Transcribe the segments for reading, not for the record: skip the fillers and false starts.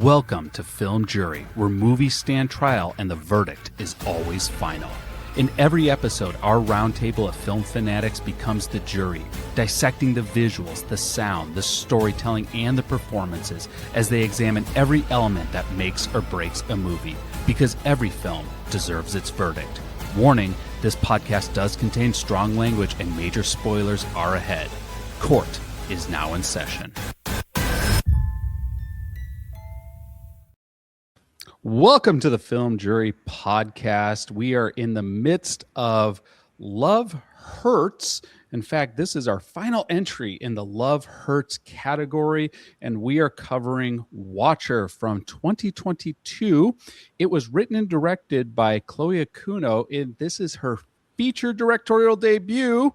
Welcome to Film Jury, where movies stand trial and the verdict is always final. In every episode, our roundtable of film fanatics becomes the jury, dissecting the visuals, the sound, the storytelling, and the performances as they examine every element that makes or breaks a movie, because every film deserves its verdict. Warning, this podcast does contain strong language and major spoilers are ahead. Court is now in session. Welcome to the Film Jury Podcast. We are in the midst of Love Hurts. In fact, this is our final entry in the Love Hurts category, and we are covering Watcher from 2022. It was written and directed by Chloe Okuno, and this is her feature directorial debut,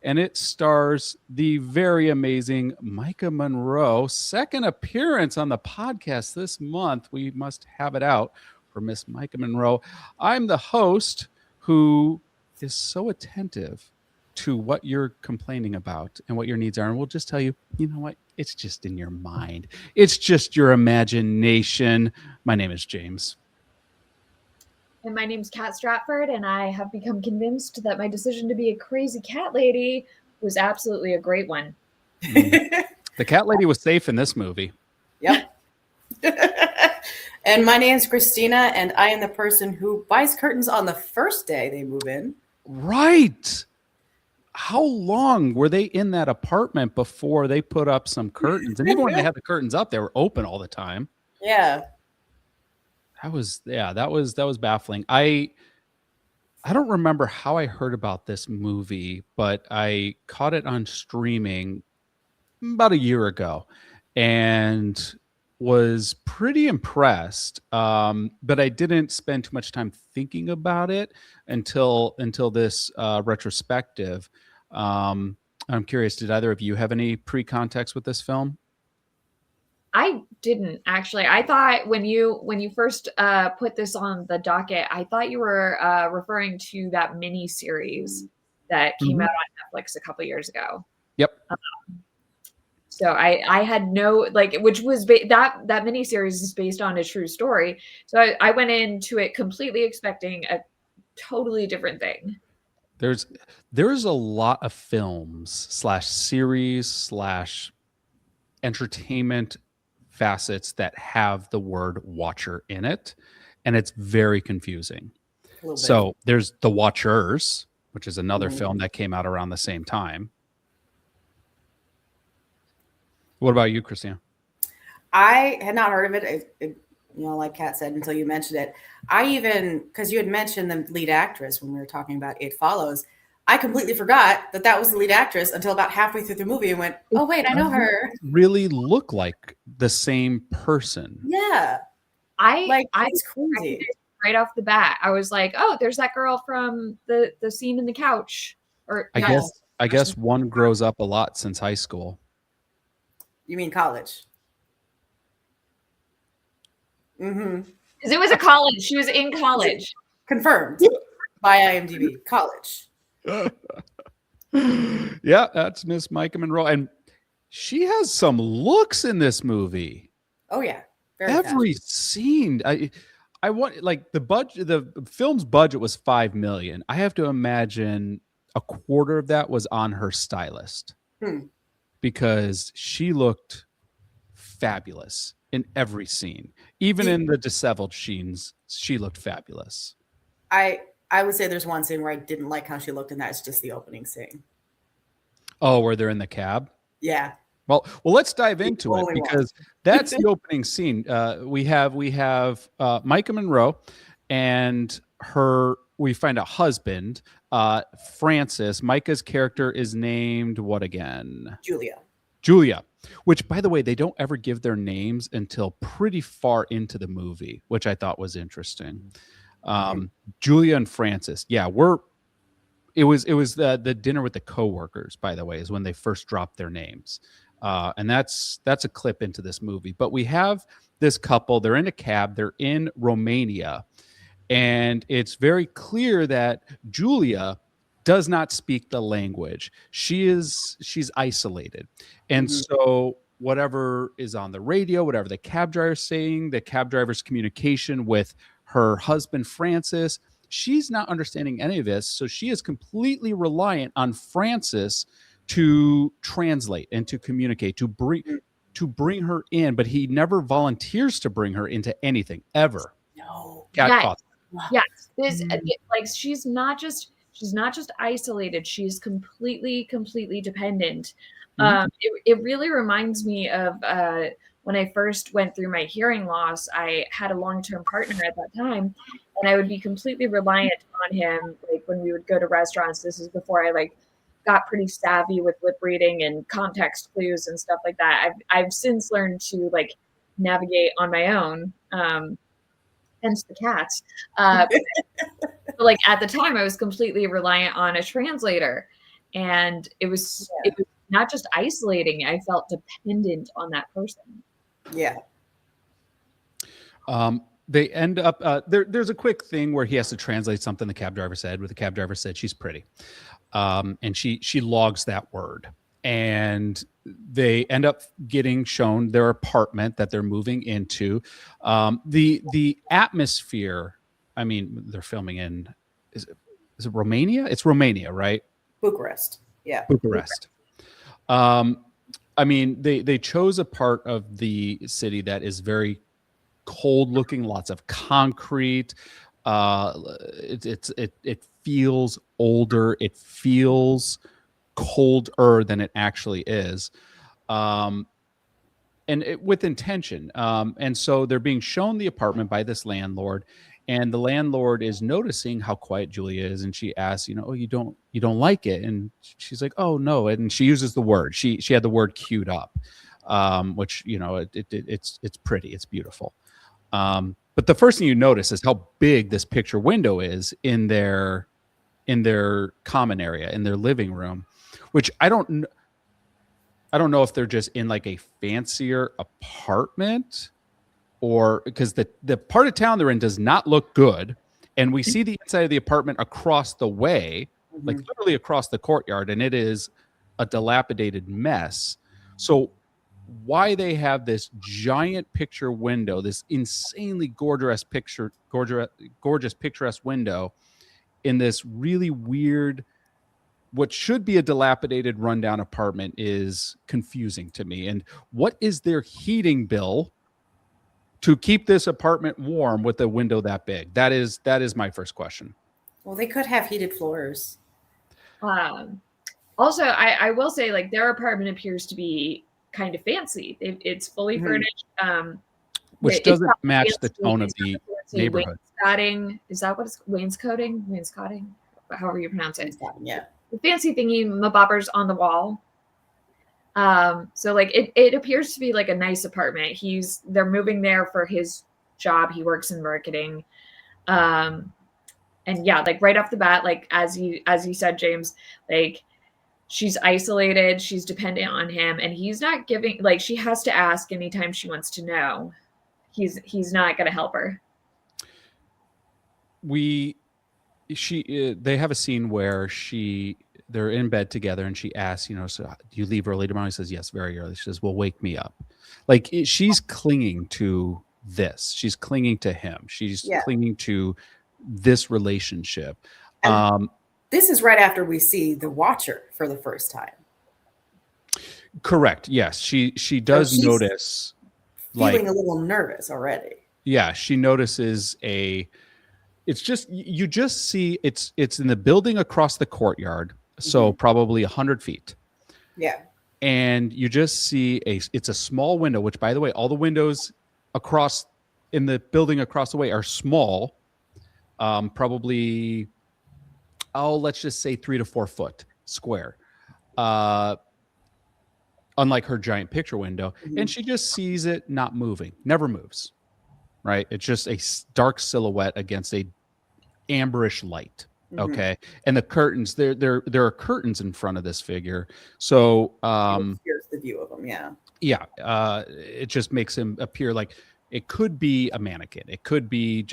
and it stars the very amazing Maika Monroe. Second appearance on the podcast this month. We must have it out for Miss Maika Monroe. I'm the host who is so attentive to what you're complaining about and what your needs are, and we'll just tell you, you know what? It's just in your mind. It's just your imagination. My name is James. And my name's Kat Stratford, and I have become convinced that my decision to be a crazy cat lady was absolutely a great one. The cat lady was safe in this movie. Yep. And my name's Kristina, and I am the person who buys curtains on the first day they move in. Right. How long were they in that apartment before they put up some curtains? And even when they had the curtains up, they were open all the time. Yeah. That was baffling. I don't remember how I heard about this movie, but I caught it on streaming about a year ago and was pretty impressed. But I didn't spend too much time thinking about it until this retrospective. I'm curious, did either of you have any pre-context with this film? I didn't actually. I thought when you first put this on the docket, I thought you were referring to that mini series that came out on Netflix a couple years ago. Yep. So I had no which was that mini series is based on a true story. So I went into it completely expecting a totally different thing. There's a lot of films /series /entertainment facets that have the word Watcher in it, and it's very confusing. So there's The Watchers, which is another film that came out around the same time. What about you, Kristina? I had not heard of it, like Kat said, until you mentioned it. Because you had mentioned the lead actress when we were talking about It Follows, I completely forgot that was the lead actress until about halfway through the movie and went, oh, wait, I know her. Really look like the same person. Yeah. It's crazy. Right off the bat, I was like, oh, there's that girl from the scene in the couch. I guess one grows up a lot since high school. You mean college? Mm-hmm. Because it was a college. She was in college. Confirmed by IMDb. College. Yeah, that's Miss Maika Monroe, and she has some looks in this movie. Oh yeah, every scene. I want the budget. The film's budget was $5 million. I have to imagine a quarter of that was on her stylist, because she looked fabulous in every scene, even in the disheveled scenes. She looked fabulous. I would say there's one scene where I didn't like how she looked, and that's just the opening scene. Oh, where they're in the cab? Yeah. Well, let's dive into it, because that's the opening scene. We have Maika Monroe and her. We find a husband, Francis. Maika's character is named what again? Julia. Which, by the way, they don't ever give their names until pretty far into the movie, which I thought was interesting. Julia and Francis. Yeah, it was the dinner with the coworkers, by the way, is when they first dropped their names. And that's a clip into this movie. But we have this couple, they're in a cab, they're in Romania, and it's very clear that Julia does not speak the language. She's isolated. And so whatever is on the radio, whatever the cab driver's saying, the cab driver's communication with her husband, Francis. She's not understanding any of this. So she is completely reliant on Francis to translate and to communicate, to bring her in, but he never volunteers to bring her into anything ever. No. Cat Yes. This like she's not just isolated. She's completely dependent. It really reminds me of when I first went through my hearing loss. I had a long-term partner at that time, and I would be completely reliant on him. Like when we would go to restaurants. This is before I like got pretty savvy with lip reading and context clues and stuff like that. I've since learned to like navigate on my own. Hence the cats. But like at the time, I was completely reliant on a translator, and it was not just isolating. I felt dependent on that person. Yeah. They end up there's a quick thing where he has to translate something the cab driver said, where the cab driver said she's pretty. And she logs that word, and they end up getting shown their apartment that they're moving into. The atmosphere, I mean, they're filming in, is it Romania? It's Romania, right? Bucharest. Yeah. Bucharest. I mean, they chose a part of the city that is very cold looking, lots of concrete. It feels older. It feels colder than it actually is. With intention. And so they're being shown the apartment by this landlord, and the landlord is noticing how quiet Julia is, and she asks, oh, you don't like it? And she's like, oh no. And she uses the word. She had the word queued up, which it's pretty, it's beautiful. But the first thing you notice is how big this picture window is in their common area, in their living room, which I don't know if they're just in like a fancier apartment, or because the part of town they're in does not look good. And we see the inside of the apartment across the way, like literally across the courtyard, and it is a dilapidated mess. So why they have this giant picture window, this insanely gorgeous picturesque window in this really weird, what should be a dilapidated rundown apartment, is confusing to me. And what is their heating bill to keep this apartment warm with a window that big? That is my first question. Well, they could have heated floors. Also, I will say, like, their apartment appears to be kind of fancy. It's fully furnished, which doesn't match the tone of the neighborhood. Wainscoting, is that what it's wainscoting? However you pronounce it. Yeah. The fancy thingy mabobbers on the wall. So like it appears to be like a nice apartment. They're moving there for his job. He works in marketing. And yeah, like right off the bat, like as you said, James, like she's isolated, she's dependent on him, and he's not giving, like, she has to ask anytime she wants to know. He's not going to help her. They have a scene where they're in bed together, and she asks, so do you leave early tomorrow? He says, yes, very early. She says, well, wake me up. Like, she's clinging to this. She's clinging to him. She's clinging to this relationship. This is right after we see the Watcher for the first time. Correct. Yes. She does notice, feeling a little nervous already. Yeah. She notices it's just, you just see it's in the building across the courtyard. So probably 100 feet. Yeah. And you just see it's a small window, which, by the way, all the windows across in the building across the way are small. Probably, let's just say 3 to 4 foot square. Unlike her giant picture window. And she just sees it not moving, never moves. Right? It's just a dark silhouette against a amberish light. Okay. And the curtains, there are curtains in front of this figure. So here's the view of them. Yeah. It just makes him appear like it could be a mannequin. It could be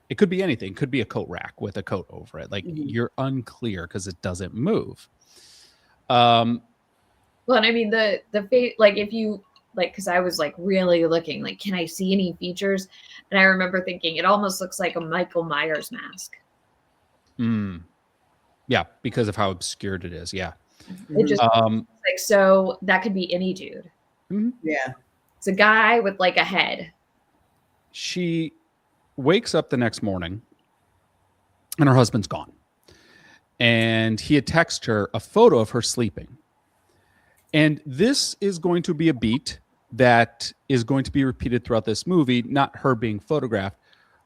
anything. It could be a coat rack with a coat over it. Like, you're unclear because it doesn't move. Well, and I mean the face, like if you like, because I was like really looking, like, can I see any features? And I remember thinking it almost looks like a Michael Myers mask. Yeah, because of how obscured it is. Yeah. It just like, so that could be any dude. Yeah. It's a guy with like a head. She wakes up the next morning and her husband's gone. And he had texted her a photo of her sleeping. And this is going to be a beat that is going to be repeated throughout this movie, not her being photographed,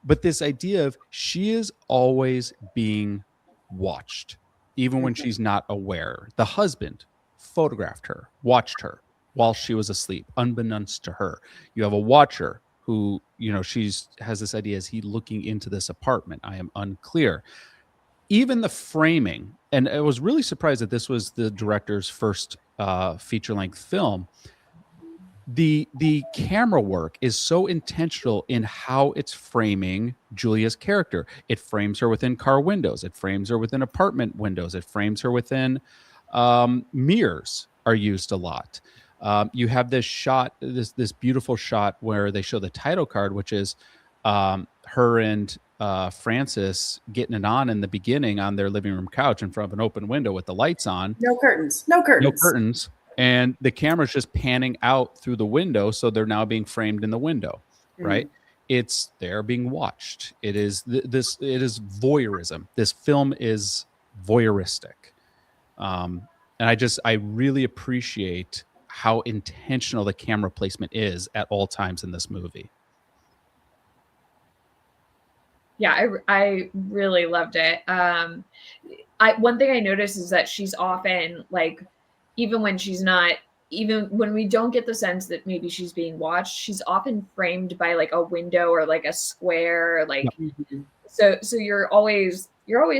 but this idea of she is always being watched, even when she's not aware. The husband photographed her, watched her while she was asleep, unbeknownst to her. You have a watcher who, she's has this idea, is he looking into this apartment? I am unclear. Even the framing, and I was really surprised that this was the director's first feature-length film. The camera work is so intentional in how it's framing Julia's character. It frames her within car windows. It frames her within apartment windows. It frames her within mirrors are used a lot. You have this shot, this beautiful shot where they show the title card, which is her and Francis getting it on in the beginning on their living room couch in front of an open window with the lights on. No curtains. And the camera's just panning out through the window, so they're now being framed in the window, right? They're being watched. It is it is voyeurism. This film is voyeuristic. And I really appreciate how intentional the camera placement is at all times in this movie. Yeah, I really loved it. One thing I noticed is that she's often like, even when she's not, even when we don't get the sense that maybe she's being watched, she's often framed by like a window or like a square, like so you're always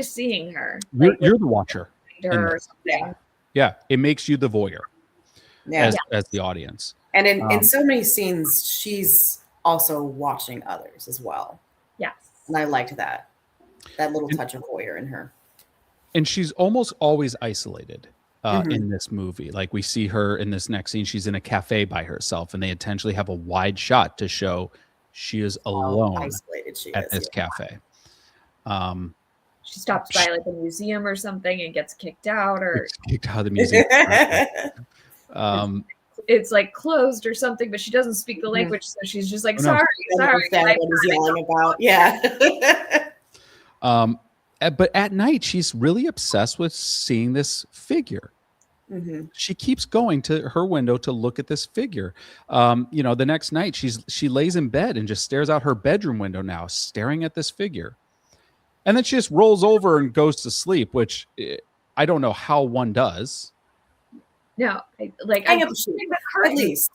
seeing her. You're the watcher. Or something. Yeah, it makes you the voyeur. As the audience. And in so many scenes, she's also watching others as well. Yes. And I liked that little touch of voyeur in her. And she's almost always isolated in this movie. Like we see her in this next scene, she's in a cafe by herself, and they intentionally have a wide shot to show she is alone at this cafe. She stops by like a museum or something and gets kicked out, or kicked out of the museum. It's like closed or something, but she doesn't speak the language, so she's just like, sorry. What he's yelling about. Yeah. But at night, she's really obsessed with seeing this figure. She keeps going to her window to look at this figure. The next night, she lays in bed and just stares out her bedroom window now, staring at this figure. And then she just rolls over and goes to sleep, which I don't know how one does. No, hang up a sheet, at least.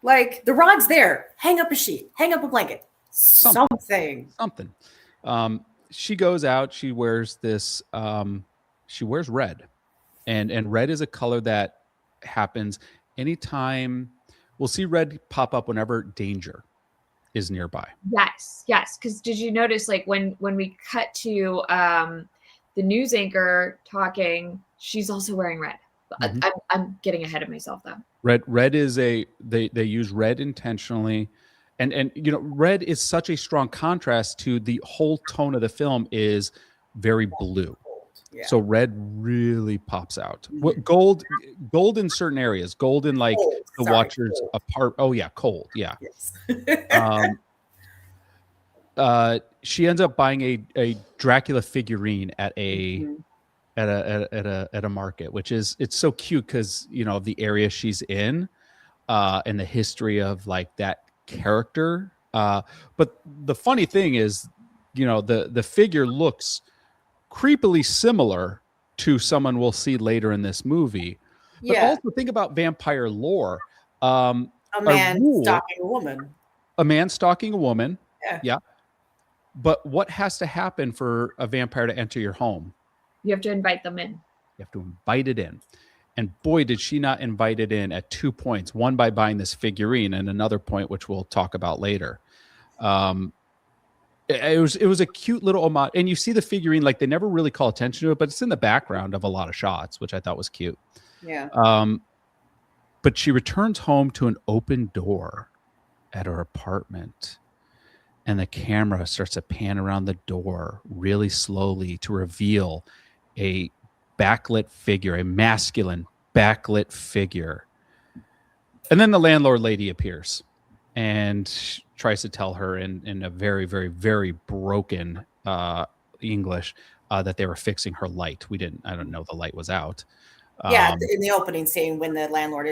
Like the rod's there. Hang up a sheet. Hang up a blanket. Something. She goes out. She wears this. She wears red, and red is a color that happens anytime. We'll see red pop up whenever danger is nearby. Yes. Because did you notice, like when we cut to the news anchor talking, she's also wearing red. I'm getting ahead of myself though. Red is they use red intentionally, and red is such a strong contrast to the whole tone of the film is very blue. Yeah. So red really pops out. What gold in certain areas, gold in like the watchers apart. Oh yeah, cold. Yeah. Yes. She ends up buying a Dracula figurine at a at a market, which is, it's so cute because of the area she's in and the history of like that character. But the funny thing is, the figure looks creepily similar to someone we'll see later in this movie. But also think about vampire lore. A man stalking a woman. A man stalking a woman. Yeah. But what has to happen for a vampire to enter your home? You have to invite them in. You have to invite it in. And boy, did she not invite it in at 2 points. One by buying this figurine, and another point, which we'll talk about later. It was a cute little homage. And you see the figurine, like they never really call attention to it, but it's in the background of a lot of shots, which I thought was cute. Yeah. But she returns home to an open door at her apartment, and the camera starts to pan around the door really slowly to reveal a backlit figure, a masculine backlit figure. And then the landlord lady appears and tries to tell her in a very, very, very broken English that they were fixing her light. I don't know, the light was out. Yeah, in the opening scene when the landlord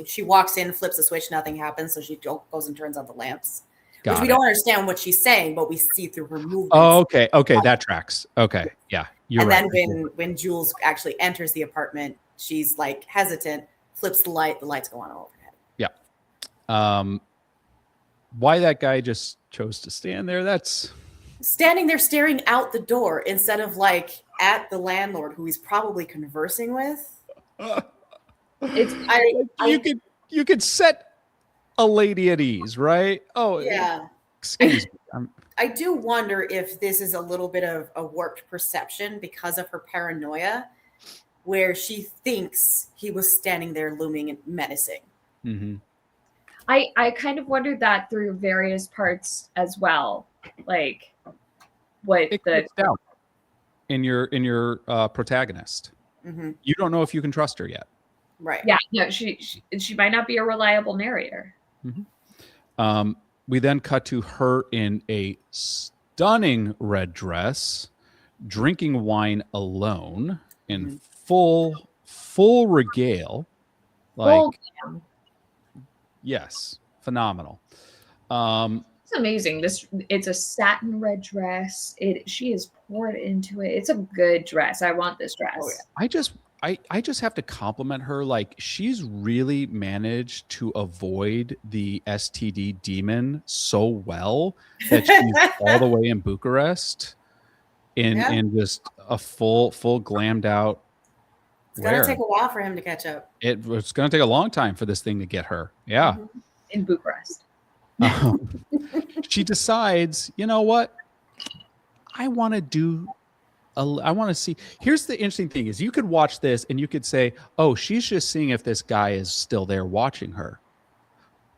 she walks in, flips a switch, nothing happens, so she goes and turns on the lamps. Which we don't understand what she's saying, but we see through her movements. Oh, okay, that tracks. Okay, yeah, you're right. And then when Jules actually enters the apartment, she's like hesitant, flips the lights go on overhead. Yeah. Why that guy just chose to stand there? That's standing there staring out the door instead of like at the landlord who he's probably conversing with. You could set a lady at ease, right? Oh, yeah. Excuse me. I do wonder if this is a little bit of a warped perception because of her paranoia, where she thinks he was standing there looming and menacing. Mm-hmm. I kind of wondered that through various parts as well, like what it the down in your protagonist. Mm-hmm. You don't know if you can trust her yet, right? Yeah, no, she might not be a reliable narrator. Mm-hmm. We then cut to her in a stunning red dress, drinking wine alone in full regale. Like, yes, phenomenal. It's amazing. It's a satin red dress. She is poured into it. It's a good dress. I want this dress. Oh, yeah. I just have to compliment her. Like, she's really managed to avoid the STD demon so well that she's all the way in Bucharest in just a full glammed out. It's gonna take a while for him to catch up. It's gonna take a long time for this thing to get her. Yeah. Mm-hmm. In Bucharest. She decides, you know what? I want to see. Here's the interesting thing is you could watch this and you could say, oh, she's just seeing if this guy is still there watching her.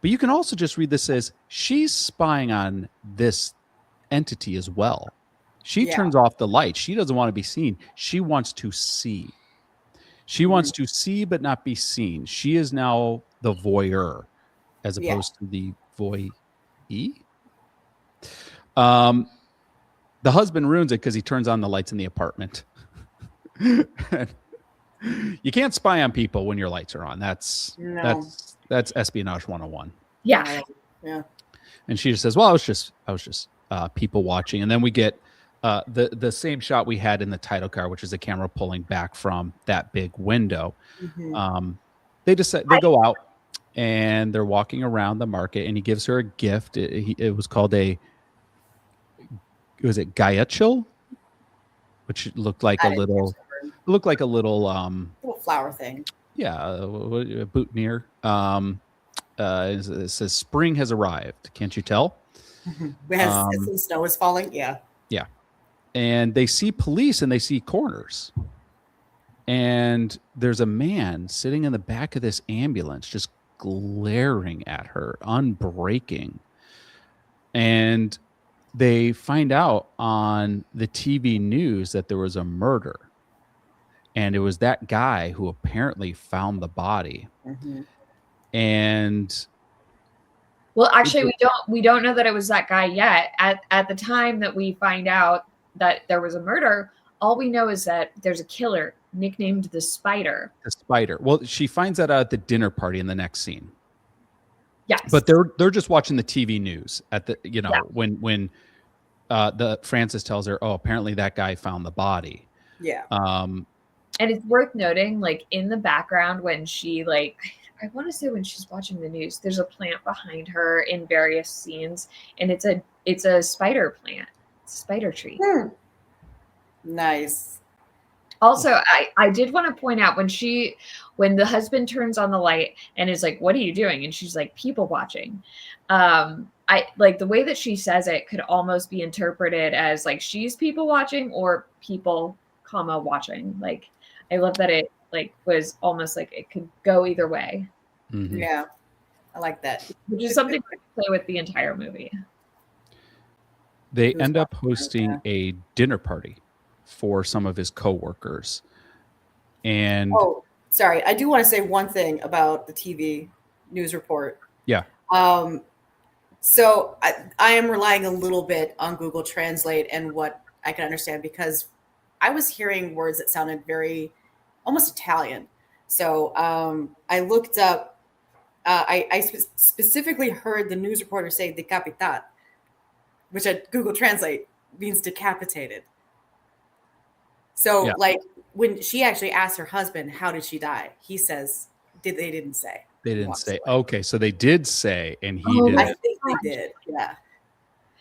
But you can also just read this as she's spying on this entity as well. She turns off the light. She doesn't want to be seen. She wants to see. She wants to see but not be seen. She is now the voyeur as opposed to the voyee. The husband ruins it because he turns on the lights in the apartment. You can't spy on people when your lights are on. That's espionage 101. Yeah. And she just says, well, I was just people watching. And then we get the same shot we had in the title card, which is the camera pulling back from that big window. Mm-hmm. They go out and they're walking around the market, and he gives her a gift. It was called was it Gaiachil, which looked like a little flower thing. Yeah, a boutonniere. It says spring has arrived. Can't you tell? The snow is falling. Yeah. And they see police and they see coroners. And there's a man sitting in the back of this ambulance just glaring at her, unbreaking. And they find out on the TV news that there was a murder. And it was that guy who apparently found the body. Mm-hmm. And well, actually, we don't know that it was that guy yet. At the time that we find out that there was a murder, all we know is that there's a killer nicknamed the Spider. The Spider. Well, she finds that out at the dinner party in the next scene. Yes. But they're just watching the TV news at the when the Francis tells her, oh, apparently that guy found the body. Yeah. And it's worth noting, like in the background when she I want to say when she's watching the news, there's a plant behind her in various scenes, and it's a spider plant. It's a spider tree. Nice. Also, I did want to point out when the husband turns on the light and is like, what are you doing? And she's like, people watching. I like the way that she says it could almost be interpreted as like she's people watching or people, watching. Like, I love that it was almost like it could go either way. Mm-hmm. Yeah, I like that. Which is something to play with the entire movie. They end up hosting a dinner party for some of his coworkers. And sorry, I do want to say one thing about the TV news report. Yeah. So I am relying a little bit on Google Translate and what I can understand, because I was hearing words that sounded very almost Italian. So I looked up, I specifically heard the news reporter say decapitat, which at Google Translate means decapitated. So like when she actually asked her husband, how did she die? He says, they didn't say. They didn't say. Okay, so they did say, and he didn't. I think they did. Yeah.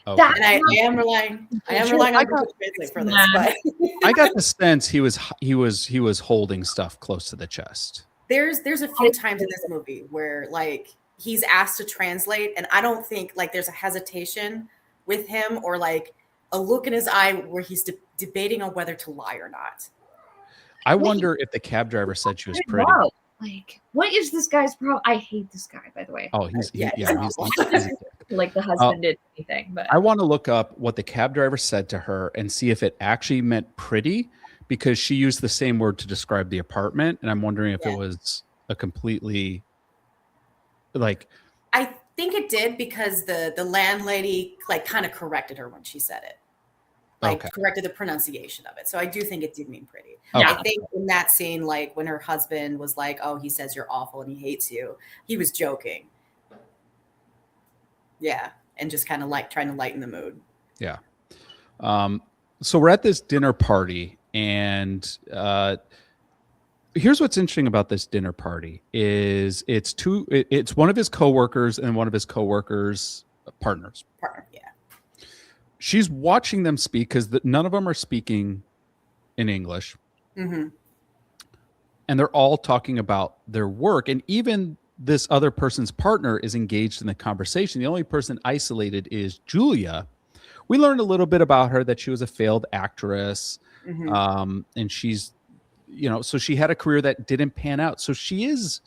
Okay. And I am relying on Google Translate for this, but I got the sense he was holding stuff close to the chest. There's a few times in this movie where like he's asked to translate, and I don't think like there's a hesitation with him or like a look in his eye where he's debating on whether to lie or not. I wonder if the cab driver said she was pretty. Like, what is this guy's problem? I hate this guy, by the way. Oh, he's like the husband did anything. But I want to look up what the cab driver said to her and see if it actually meant pretty, because she used the same word to describe the apartment, and I'm wondering if it was a completely like. I think it did, because the landlady like kind of corrected her when she said it. Like corrected the pronunciation of it. So I do think it did mean pretty. Okay. I think in that scene, like when her husband was like, oh, he says you're awful and he hates you, he was joking. Yeah. And just kind of like trying to lighten the mood. Yeah. So we're at this dinner party, and here's what's interesting about this dinner party is it's one of his coworkers and one of his coworkers' partners. Yeah. She's watching them speak because none of them are speaking in English. Mm-hmm. And they're all talking about their work. And even this other person's partner is engaged in the conversation. The only person isolated is Julia. We learned a little bit about her, that she was a failed actress. Mm-hmm. And she's, so she had a career that didn't pan out. So she is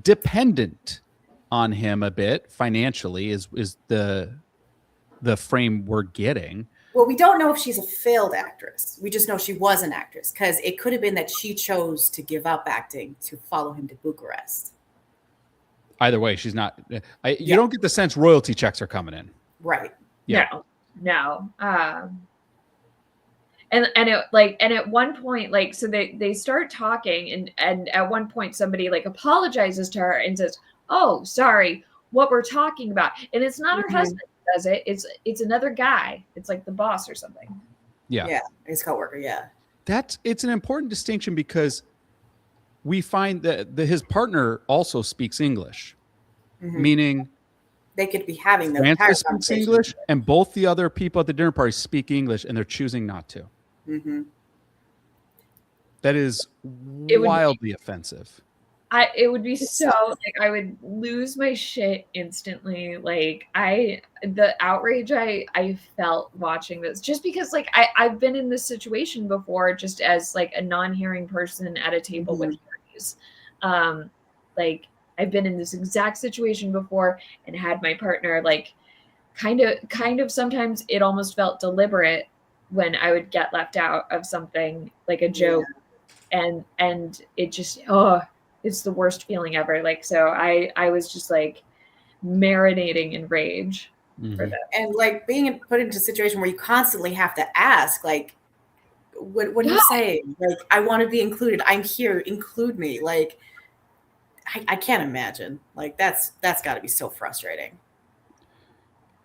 dependent on him a bit financially is the frame we're getting. Well, we don't know if she's a failed actress. We just know she was an actress, because it could have been that she chose to give up acting to follow him to Bucharest. Either way, she's not. You don't get the sense royalty checks are coming in. Right. Yeah. No. And at one point, like, so they start talking, and at one point somebody like apologizes to her and says, "Oh, sorry, what we're talking about," and it's not her husband who does it. It's another guy. It's like the boss or something. Yeah, his coworker. Yeah, it's an important distinction, because we find that his partner also speaks English, meaning they could be having the Francis speaks English, and both the other people at the dinner party speak English, and they're choosing not to. Mm-hmm. That is wildly offensive. It would be so like I would lose my shit instantly. Like the outrage I felt watching this, just because like I've been in this situation before, just as like a non-hearing person at a table with hearies. Like I've been in this exact situation before and had my partner like kind of sometimes it almost felt deliberate when I would get left out of something like a joke, and it just it's the worst feeling ever. Like, so I was just like marinating in rage for that. And like being put into a situation where you constantly have to ask, like, what are you saying? Like, I want to be included. I'm here. Include me. Like, I can't imagine. Like, that's got to be so frustrating.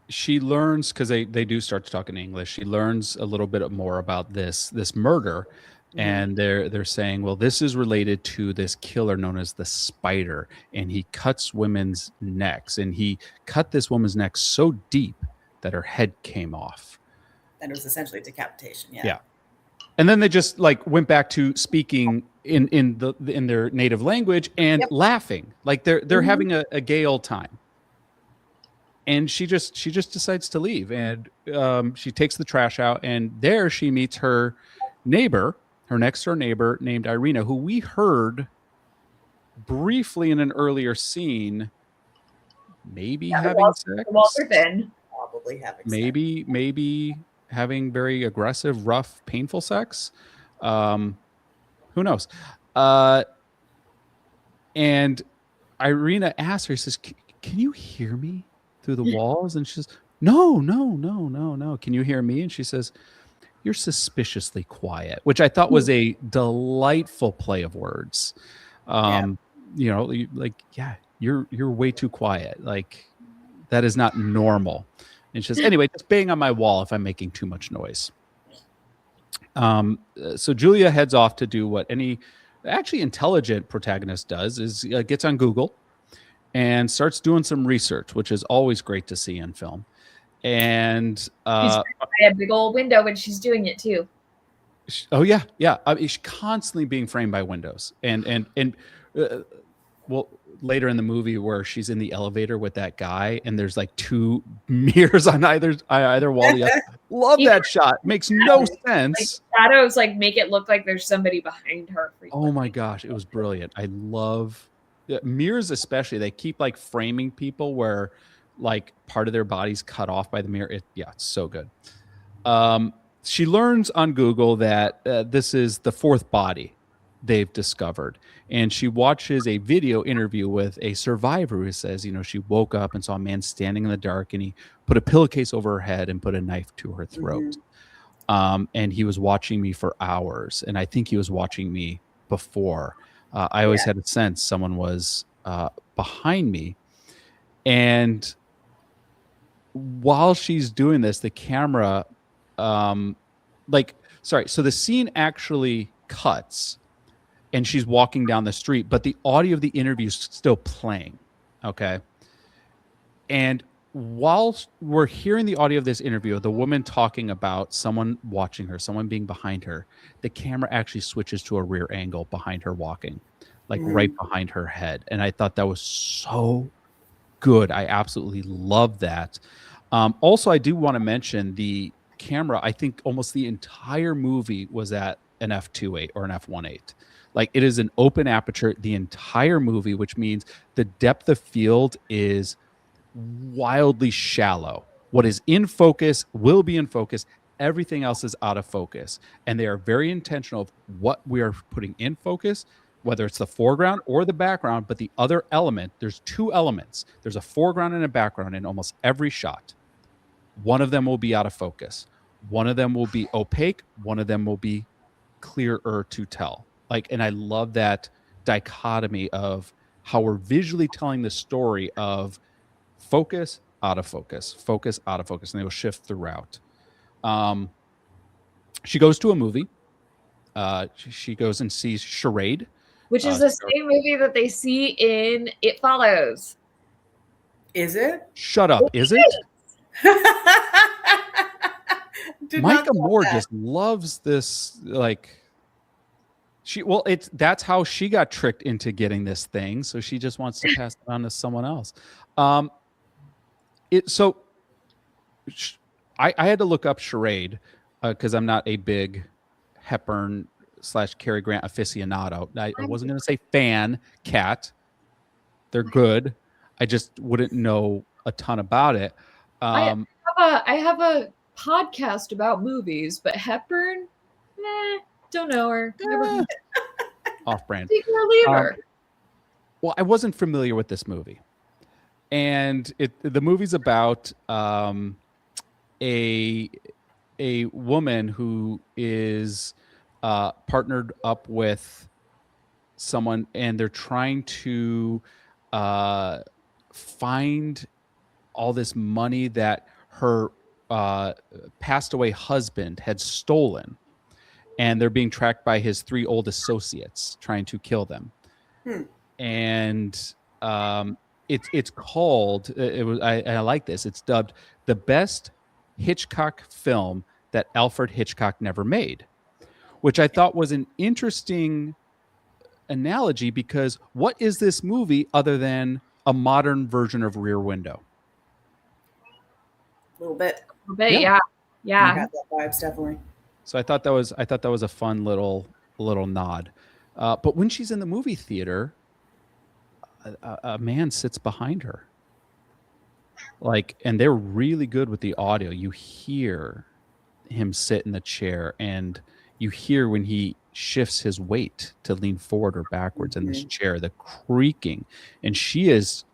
She learns, because they do start to talk in English. She learns a little bit more about this murder. And they're saying, well, this is related to this killer known as the Spider, and he cuts women's necks, and he cut this woman's neck so deep that her head came off. And it was essentially decapitation. Yeah. And then they just like went back to speaking in their native language and laughing, like they're having a gay old time. And she just decides to leave, and she takes the trash out, and there she meets her neighbor. Her next door neighbor named Irina, who we heard briefly in an earlier scene, maybe Yeah, having the walls are sex, thin. Probably having sex. maybe having very aggressive, rough, painful sex. Who knows? And Irina asks her, he says, can you hear me through the walls? And she says, no, no, no, no, no. Can you hear me? And she says, you're suspiciously quiet, which I thought was a delightful play of words. Um, like, yeah, you're way too quiet. Like, that is not normal. And she says, anyway, just bang on my wall if I'm making too much noise. So Julia heads off to do what any actually intelligent protagonist does, is gets on Google and starts doing some research, which is always great to see in film. And She's by a big old window when she's doing it too. oh yeah, I mean, she's constantly being framed by windows, and well, later in the movie where she's in the elevator with that guy, and there's like two mirrors on either wall. Love that shot. Makes no sense. Like shadows like make it look like there's somebody behind her. Oh my gosh, it was brilliant. I love mirrors, especially. They keep like framing people where like part of their body's cut off by the mirror. It's so good. She learns on Google that this is the fourth body they've discovered. And she watches a video interview with a survivor who says, she woke up and saw a man standing in the dark, and he put a pillowcase over her head and put a knife to her throat. And he was watching me for hours. And I think he was watching me before. I always had a sense someone was behind me. And while she's doing this, the camera, so the scene actually cuts and she's walking down the street, but the audio of the interview is still playing. Okay. And while we're hearing the audio of this interview, the woman talking about someone watching her, someone being behind her, the camera actually switches to a rear angle behind her walking, like right behind her head. And I thought that was so good. I absolutely love that. Also, I do want to mention the camera. I think almost the entire movie was at an f2.8 or an f1.8. Like, it is an open aperture the entire movie, which means the depth of field is wildly shallow. What is in focus will be in focus. Everything else is out of focus. And they are very intentional of what we are putting in focus, whether it's the foreground or the background. But the other element, there's two elements. There's a foreground and a background in almost every shot. One of them will be out of focus. One of them will be opaque. One of them will be clearer to tell. And I love that dichotomy of how we're visually telling the story of focus, out of focus, focus, out of focus, and they will shift throughout. She goes to a movie. She goes and sees Charade, which is the same movie that they see in It Follows. Is it? Shut up! Is it? Maika Monroe just loves this. That's how she got tricked into getting this thing. So she just wants to pass it on to someone else. I had to look up Charade because I'm not a big Hepburn / Cary Grant aficionado. I wasn't going to say fan, Cat. They're good. I just wouldn't know a ton about it. I have a podcast about movies, but Hepburn, don't know her. Never off-brand. leave her. Well, I wasn't familiar with this movie. And the movie's about a woman who is partnered up with someone, and they're trying to find all this money that her passed away husband had stolen, and they're being tracked by his 3 old associates trying to kill them. And it's called, I like this, it's dubbed the best Hitchcock film that Alfred Hitchcock never made, which I thought was an interesting analogy, because what is this movie other than a modern version of Rear Window? A little bit, yeah. I got that vibes, definitely. So I thought that was a fun little nod. But when she's in the movie theater, a man sits behind her. Like, and they're really good with the audio. You hear him sit in the chair, and you hear when he shifts his weight to lean forward or backwards in this chair, the creaking, and she is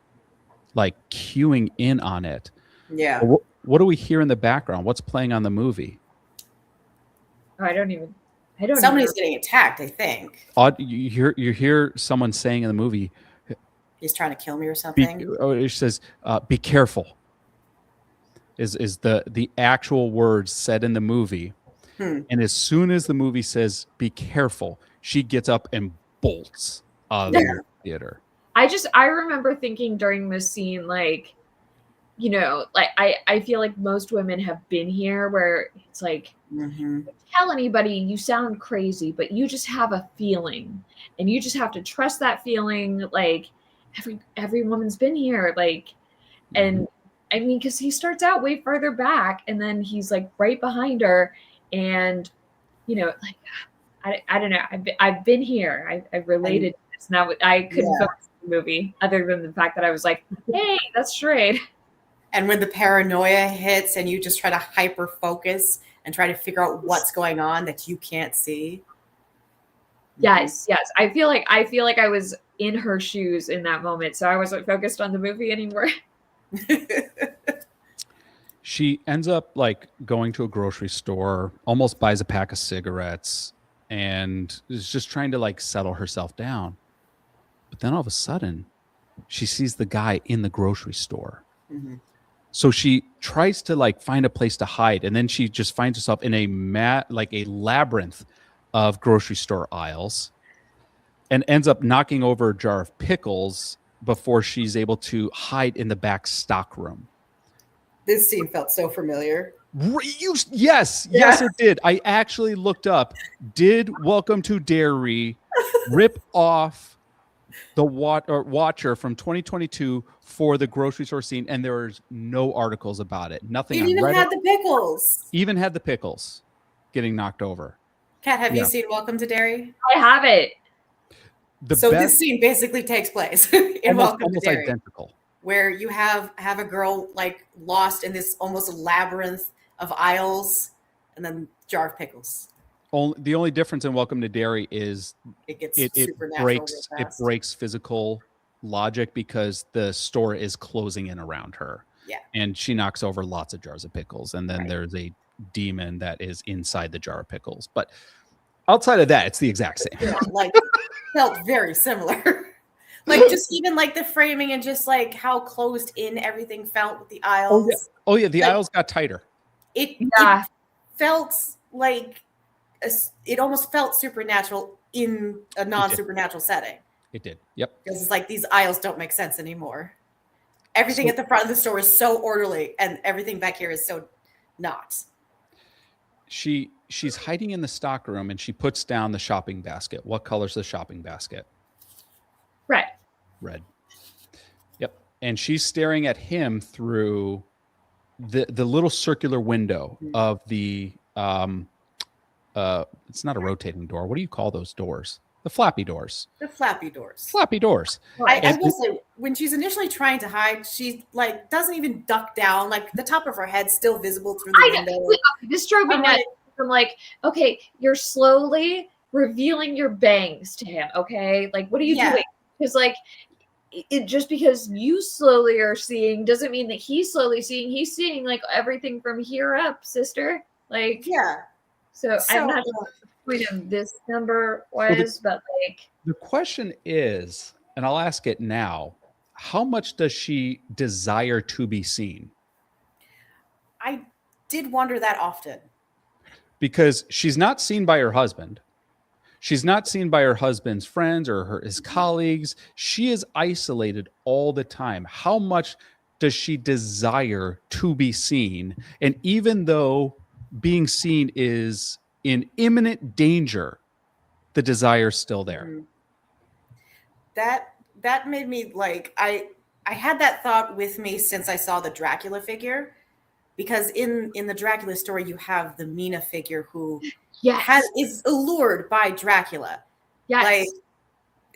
like cueing in on it. Yeah. What do we hear in the background? What's playing on the movie? I don't even. Somebody's getting attacked, I think. You hear someone saying in the movie, he's trying to kill me or something. It says, "Be careful." Is the actual words said in the movie, and as soon as the movie says "be careful," she gets up and bolts out of the theater. I remember thinking during this scene, like, you know, like I feel like most women have been here where it's like, tell anybody you sound crazy, but you just have a feeling, and you just have to trust that feeling. Like every woman's been here, like, and I mean, because he starts out way further back, and then he's like right behind her, and you know, like I don't know, I've been here, I've related to this. Now I couldn't focus on the movie other than the fact that I was like, hey, that's straight. And when the paranoia hits and you just try to hyper focus and try to figure out what's going on that you can't see. Yes. I feel like I was in her shoes in that moment, so I wasn't focused on the movie anymore. She ends up like going to a grocery store, almost buys a pack of cigarettes, and is just trying to like settle herself down. But then all of a sudden, she sees the guy in the grocery store. So she tries to like find a place to hide, and then she just finds herself in a labyrinth of grocery store aisles, and ends up knocking over a jar of pickles before she's able to hide in the back stock room. This scene felt so familiar. Yes, it did. I actually looked up, did Welcome to Derry rip off the Watcher from 2022 for the grocery store scene? And there's no articles about it. Nothing. It even had the pickles. Even had the pickles getting knocked over. Kat, have you seen Welcome to Derry? I have it. This scene basically takes place in Welcome to Derry. Identical. Where you have a girl like lost in this almost labyrinth of aisles, and then jar of pickles. The only difference in Welcome to Derry is it breaks physical logic because the store is closing in around her. Yeah. And she knocks over lots of jars of pickles, and then there's a demon that is inside the jar of pickles. But outside of that, it's the exact same. Yeah, like felt very similar. Like just even like the framing and just like how closed in everything felt with the aisles. Oh yeah, the aisles got tighter. It felt like it almost felt supernatural in a non-supernatural setting. It did. Yep. Because it's like these aisles don't make sense anymore. Everything at the front of the store is so orderly, and everything back here is so not. She's hiding in the stock room, and she puts down the shopping basket. What color's the shopping basket? Red. Yep. And she's staring at him through the little circular window of the it's not a rotating door. What do you call those doors? The flappy doors. The flappy doors. Flappy doors. I will say, when she's initially trying to hide, she like doesn't even duck down. Like the top of her head's still visible through the window. This drove me nuts. I'm like, okay, you're slowly revealing your bangs to him. Okay, like what are you doing? Because like, it just because you slowly are seeing doesn't mean that he's slowly seeing. He's seeing like everything from here up, sister. Like So I'm not sure what the point of this number was, but like the question is, and I'll ask it now: how much does she desire to be seen? I did wonder that often. Because she's not seen by her husband. She's not seen by her husband's friends or his colleagues. She is isolated all the time. How much does she desire to be seen? And even though being seen is in imminent danger, the desire is still there. That made me like, I had that thought with me since I saw the Dracula figure. Because in the Dracula story, you have the Mina figure who is allured by Dracula. Yes. Like,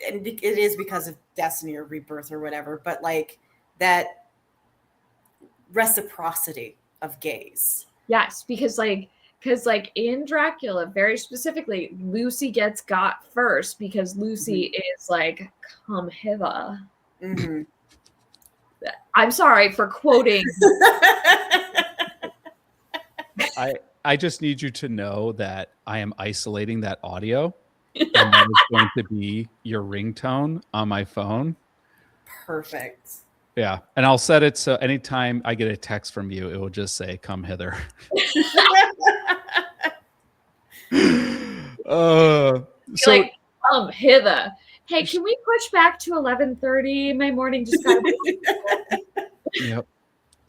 and it is because of destiny or rebirth or whatever, but like that reciprocity of gaze. Yes, because in Dracula, very specifically, Lucy got first because Lucy is like, come hither. Mm-hmm. I'm sorry for quoting. I just need you to know that I am isolating that audio, and that is going to be your ringtone on my phone. Perfect. Yeah, and I'll set it so anytime I get a text from you, it will just say "Come hither." So Like, come hither. Hey, can we push back to 11:30? My morning just got. yep.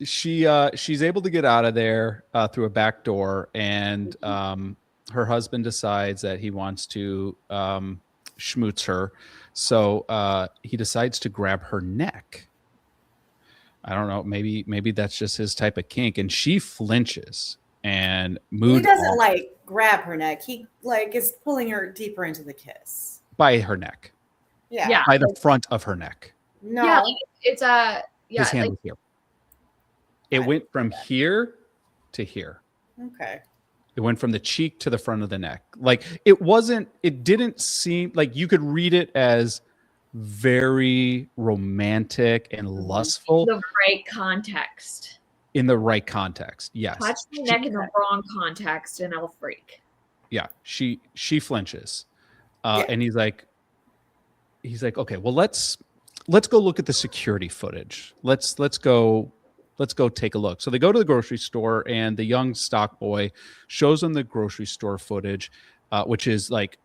She's able to get out of there through a back door, and her husband decides that he wants to schmooze her, so he decides to grab her neck. I don't know, maybe that's just his type of kink, and she flinches and moves. He doesn't like grab her neck. He like is pulling her deeper into the kiss by her neck. Yeah, by the front of her neck. No, yeah, like, it's a his hand was here. It went from here to here. Okay. It went from the cheek to the front of the neck. Like it didn't seem like you could read it as very romantic and lustful. The right context. In the right context, yes. Touch the neck in the wrong context and I'll freak. Yeah, she flinches. And he's like, okay, well, let's go look at the security footage. Let's go take a look. So they go to the grocery store, and the young stock boy shows them the grocery store footage, which is like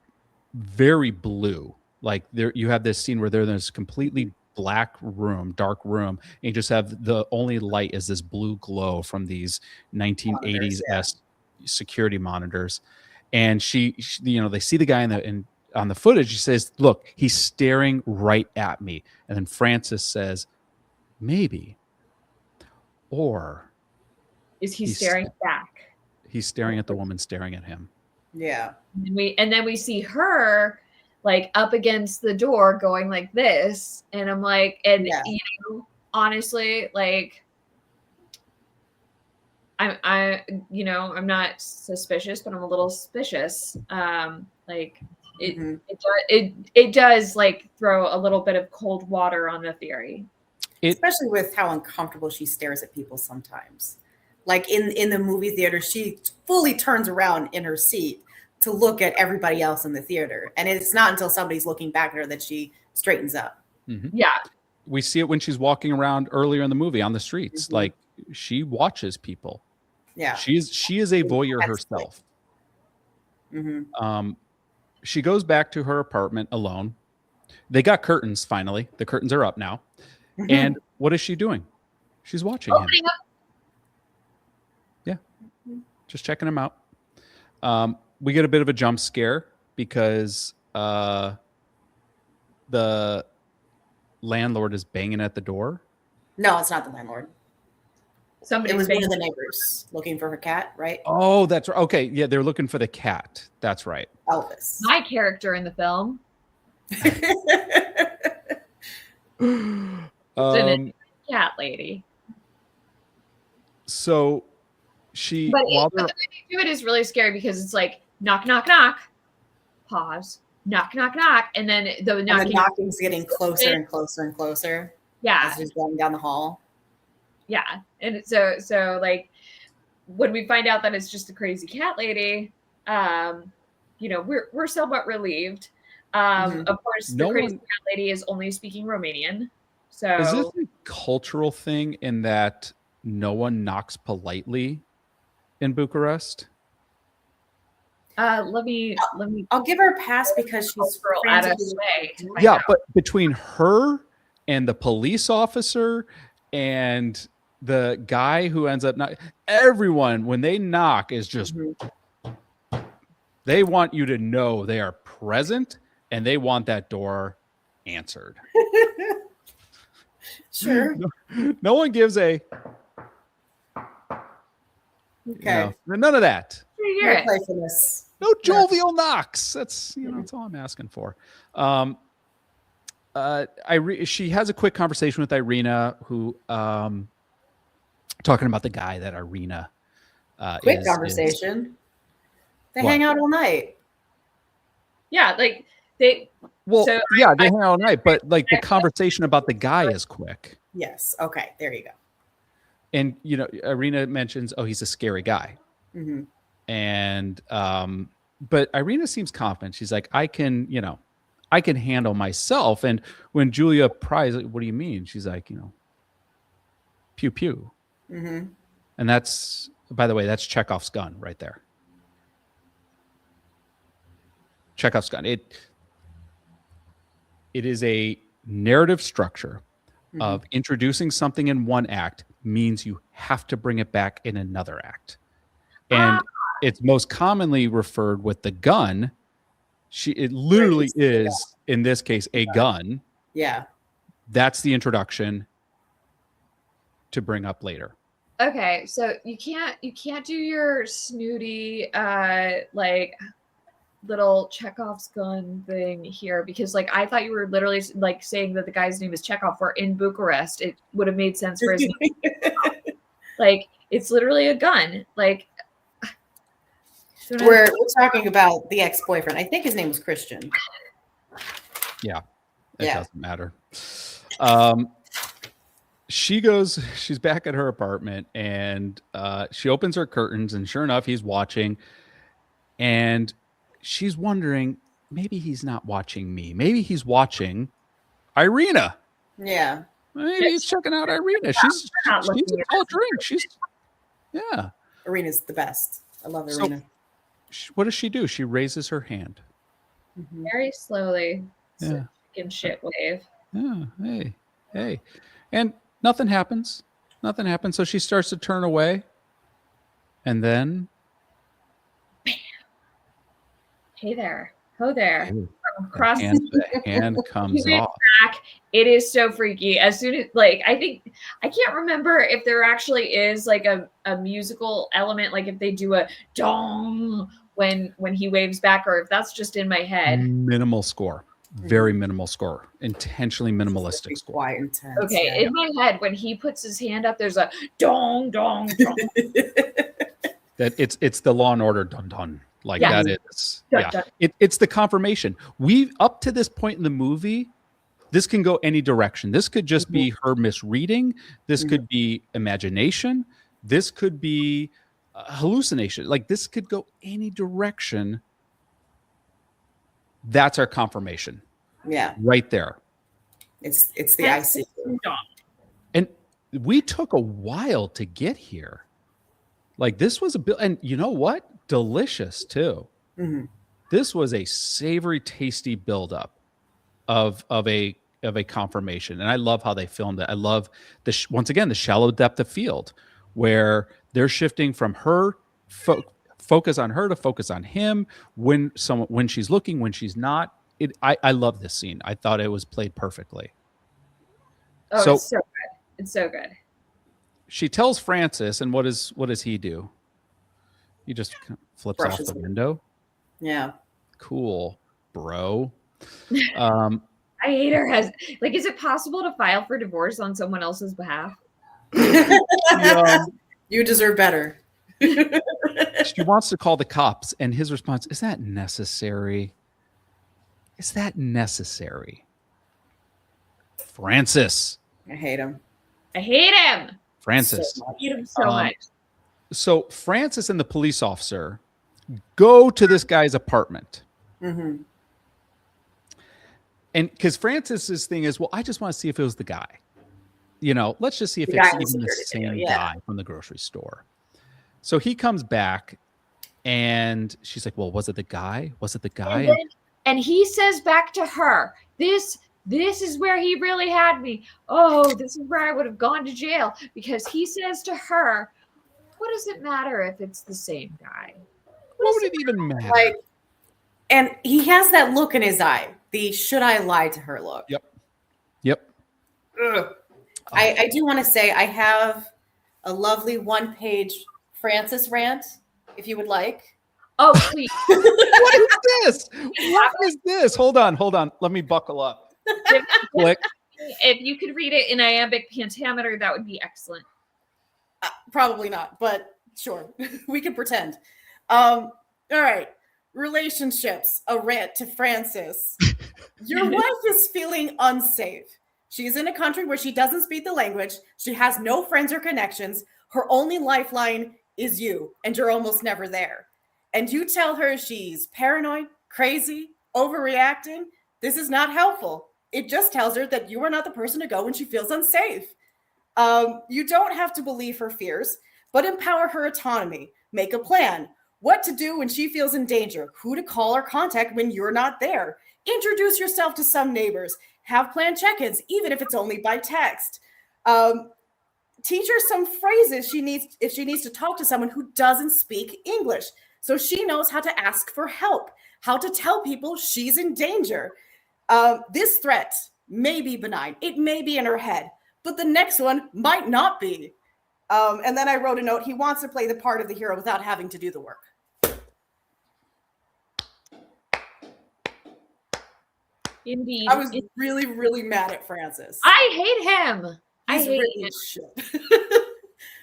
very blue. Like there, you have this scene where they're in this completely black room, dark room, and you just have the only light is this blue glow from these 1980s security monitors. And she, they see the guy on the footage. She says, "Look, he's staring right at me." And then Francis says, "Maybe." Or is he staring back? He's staring at the woman staring at him. Yeah. And then we see her like up against the door going like this. And I'm like, honestly, like I'm not suspicious, but I'm a little suspicious. Like it does like throw a little bit of cold water on the theory. Especially with how uncomfortable she stares at people sometimes. Like in the movie theater, she fully turns around in her seat to look at everybody else in the theater. And it's not until somebody's looking back at her that she straightens up. Mm-hmm. Yeah. We see it when she's walking around earlier in the movie on the streets. Mm-hmm. Like she watches people. Yeah. She is a voyeur herself. Mm-hmm. She goes back to her apartment alone. They got curtains finally. The curtains are up now. And what is she doing? She's watching him. Yeah. Just checking him out. We get a bit of a jump scare because the landlord is banging at the door. No, it's not the landlord. Somebody it was one of the neighbors looking for her cat, right? Oh, that's right. Okay. Yeah, they're looking for the cat. That's right. Elvis. My character in the film. Cat lady. So she but the way they do it is really scary because it's like knock, knock, knock, pause, knock, knock, knock, and then the knocking's getting closer and closer and closer. Yeah. As he's going down the hall. Yeah. And so like when we find out that it's just a crazy cat lady, we're somewhat relieved. Of course, the crazy cat lady is only speaking Romanian. So is this a cultural thing in that no one knocks politely in Bucharest? Let me. I'll give her a pass because she's yeah, but between her and the police officer and the guy who ends up not everyone when they knock is just they want you to know they are present and they want that door answered. Sure. No one gives a okay. None of that. No jovial knocks. That's that's all I'm asking for. she has a quick conversation with Irina, who talking about the guy that Irina Quick conversation. They hang out all night. Yeah, like they. Well, so they hang out all night, but like the conversation about the guy is quick. Yes. Okay. There you go. And Irina mentions, oh, he's a scary guy. Mm-hmm. And but Irina seems confident. She's like, I can handle myself. And when Julia pries, like, what do you mean? She's like, pew pew. Mm-hmm. And that's, by the way, that's Chekhov's gun right there. Chekhov's gun. It is a narrative structure of introducing something in one act means you have to bring it back in another act. And it's most commonly referred with the gun. It literally is, in this case, a gun. Yeah. That's the introduction to bring up later. Okay, so you can't do your snooty like little Chekhov's gun thing here, because like I thought you were literally like saying that the guy's name is Chekhov, or in Bucharest it would have made sense for his name. Like it's literally a gun. Like we're talking about the ex-boyfriend. I think his name was Christian. Yeah, it doesn't matter. She's back at her apartment, and she opens her curtains, and sure enough, he's watching. And she's wondering, maybe he's not watching me. Maybe he's watching Irina. Yeah. Maybe he's checking out Irina. She's a tall drink. Irina's the best. I love Irina. So, what does she do? She raises her hand. Very slowly. Yeah. Chicken shit wave. Yeah. Hey. And nothing happens. So she starts to turn away. And then. Hey there. Ho there. Across the hand comes off. Back. It is so freaky. As soon as I can't remember if there actually is like a musical element, like if they do a dong when he waves back, or if that's just in my head. Minimal score. Very minimal score. Intentionally minimalistic score. Quite intense. Okay, in my head, when he puts his hand up, there's a dong dong dong. That it's the Law and Order dun dun. Like that is, dun, dun. It's the confirmation. We've up to this point in the movie, this can go any direction. This could just be her misreading. This could be imagination. This could be hallucination. Like this could go any direction. That's our confirmation. Yeah, right there. It's the IC. And we took a while to get here. Like this was a bit, and you know what? Delicious too. This was a savory, tasty buildup of a confirmation, and I love how they filmed it. I love once again the shallow depth of field, where they're shifting from her focus on her to focus on him when she's looking, when she's not. I love this scene. I thought it was played perfectly. Oh, so, it's so good. It's so good. She tells Francis, and what does he do? He just flips off the window. Yeah. Cool, bro. I hate her. Is it possible to file for divorce on someone else's behalf? You deserve better. She wants to call the cops, and his response, is that necessary? Is that necessary? Francis. I hate him. Francis. I hate him so much. So Francis and the police officer go to this guy's apartment. And because Francis's thing is, well, I just want to see if it was the guy. Let's just see if it's even the same guy from the grocery store. So he comes back and she's like, well, was it the guy? And he says back to her, this is where he really had me. Oh, this is where I would have gone to jail, because he says to her, what does it matter if it's the same guy? What would it even matter? And he has that look in his eye, the should I lie to her look. Yep. I do want to say I have a lovely one-page Francis rant, if you would like. Oh, please. What is this? Hold on. Let me buckle up. Click. If you could read it in iambic pentameter, that would be excellent. Probably not, but sure. We can pretend. All right. Relationships. A rant to Francis. Your wife is feeling unsafe. She's in a country where she doesn't speak the language. She has no friends or connections. Her only lifeline is you, and you're almost never there. And you tell her she's paranoid, crazy, overreacting. This is not helpful. It just tells her that you are not the person to go when she feels unsafe. You don't have to believe her fears, but empower her autonomy. Make a plan. What to do when she feels in danger, who to call or contact when you're not there. Introduce yourself to some neighbors. Have planned check-ins, even if it's only by text. Teach her some phrases if she needs to talk to someone who doesn't speak English, so she knows how to ask for help, how to tell people she's in danger. This threat may be benign. It may be in her head, but the next one might not be. And then I wrote a note. He wants to play the part of the hero without having to do the work. Indeed. I was really, really mad at Francis. I hate him. He's I hate really him. shit.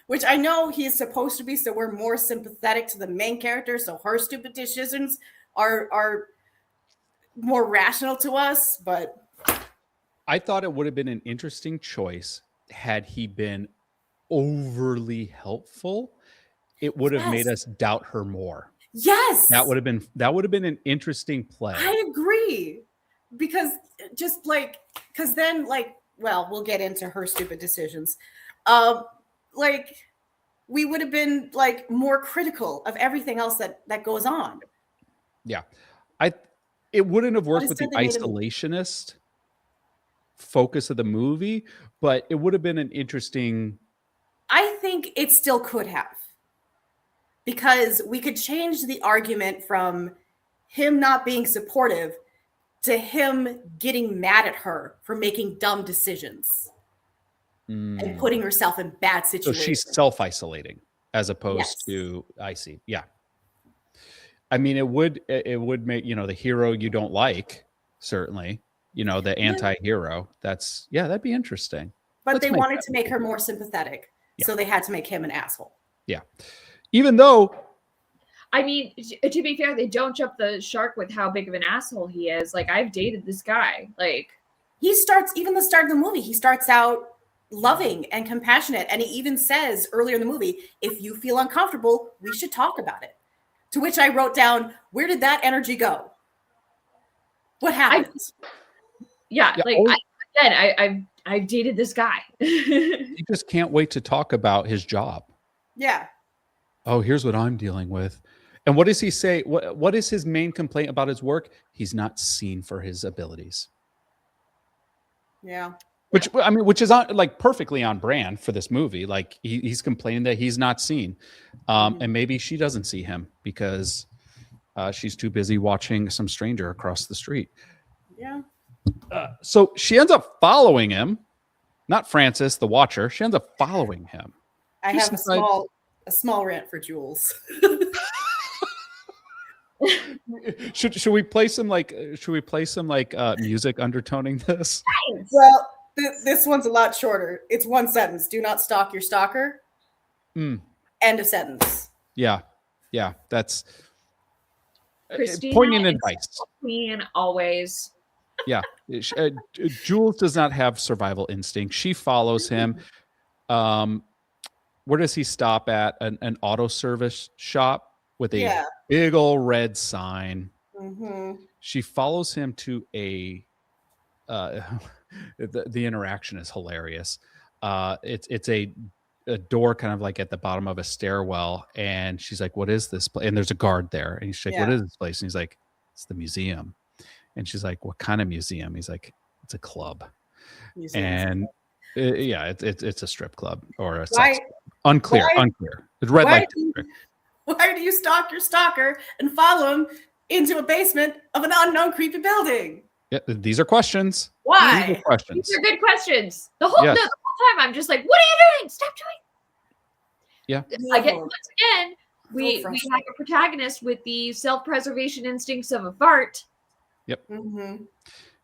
Which I know he's supposed to be, so we're more sympathetic to the main character, so her stupid decisions are more rational to us, but I thought it would have been an interesting choice had he been overly helpful. It would have made us doubt her more. Yes. That would have been an interesting play. I agree. Because then well, we'll get into her stupid decisions. We would have been more critical of everything else that goes on. Yeah. It wouldn't have worked with the isolationist focus of the movie, but it would have been an interesting. I think it still could have, because we could change the argument from him not being supportive to him getting mad at her for making dumb decisions and putting herself in bad situations. So she's self-isolating as opposed to, I see. Yeah. I mean, it would make, the hero you don't like, certainly, the anti-hero. That'd be interesting. But they wanted to make her more sympathetic. Yeah. So they had to make him an asshole. Yeah. Even though, I mean, to be fair, they don't jump the shark with how big of an asshole he is. I've dated this guy. Even the start of the movie, he starts out loving and compassionate. And he even says earlier in the movie, if you feel uncomfortable, we should talk about it. To which I wrote down, where did that energy go? What happened? I've dated this guy. He just can't wait to talk about his job. Yeah. Oh, here's what I'm dealing with. And what does he say? What is his main complaint about his work? He's not seen for his abilities. Yeah. Which is perfectly on brand for this movie. He's complaining that he's not seen. And maybe she doesn't see him because she's too busy watching some stranger across the street. Yeah. So she ends up following him, not Francis, the watcher. She ends up following him. I have a small rant for Jules. Should we play some music undertoning this? Well, this one's a lot shorter. It's one sentence. Do not stalk your stalker. End of sentence. Yeah. That's Kristina poignant advice. Queen always. Yeah. Jules does not have survival instinct. She follows him. Where does he stop at? An auto service shop with a big old red sign. Mm-hmm. She follows him to the interaction is hilarious. It's a door kind of at the bottom of a stairwell, and she's like, "What is this place?" And there's a guard there, and she's like, "What is this place?" And he's like, "It's the museum." And she's like, "What kind of museum?" He's like, "It's a club." And it's a strip club or a sex club. Unclear. It's red light district. Why do you stalk your stalker and follow him into a basement of an unknown creepy building? Yeah, these are questions. Why? These are good questions. The whole time I'm just like, what are you doing? Stop doing. Yeah. Again, once again, we have a protagonist with the self-preservation instincts of a fart. Yep. Mm-hmm.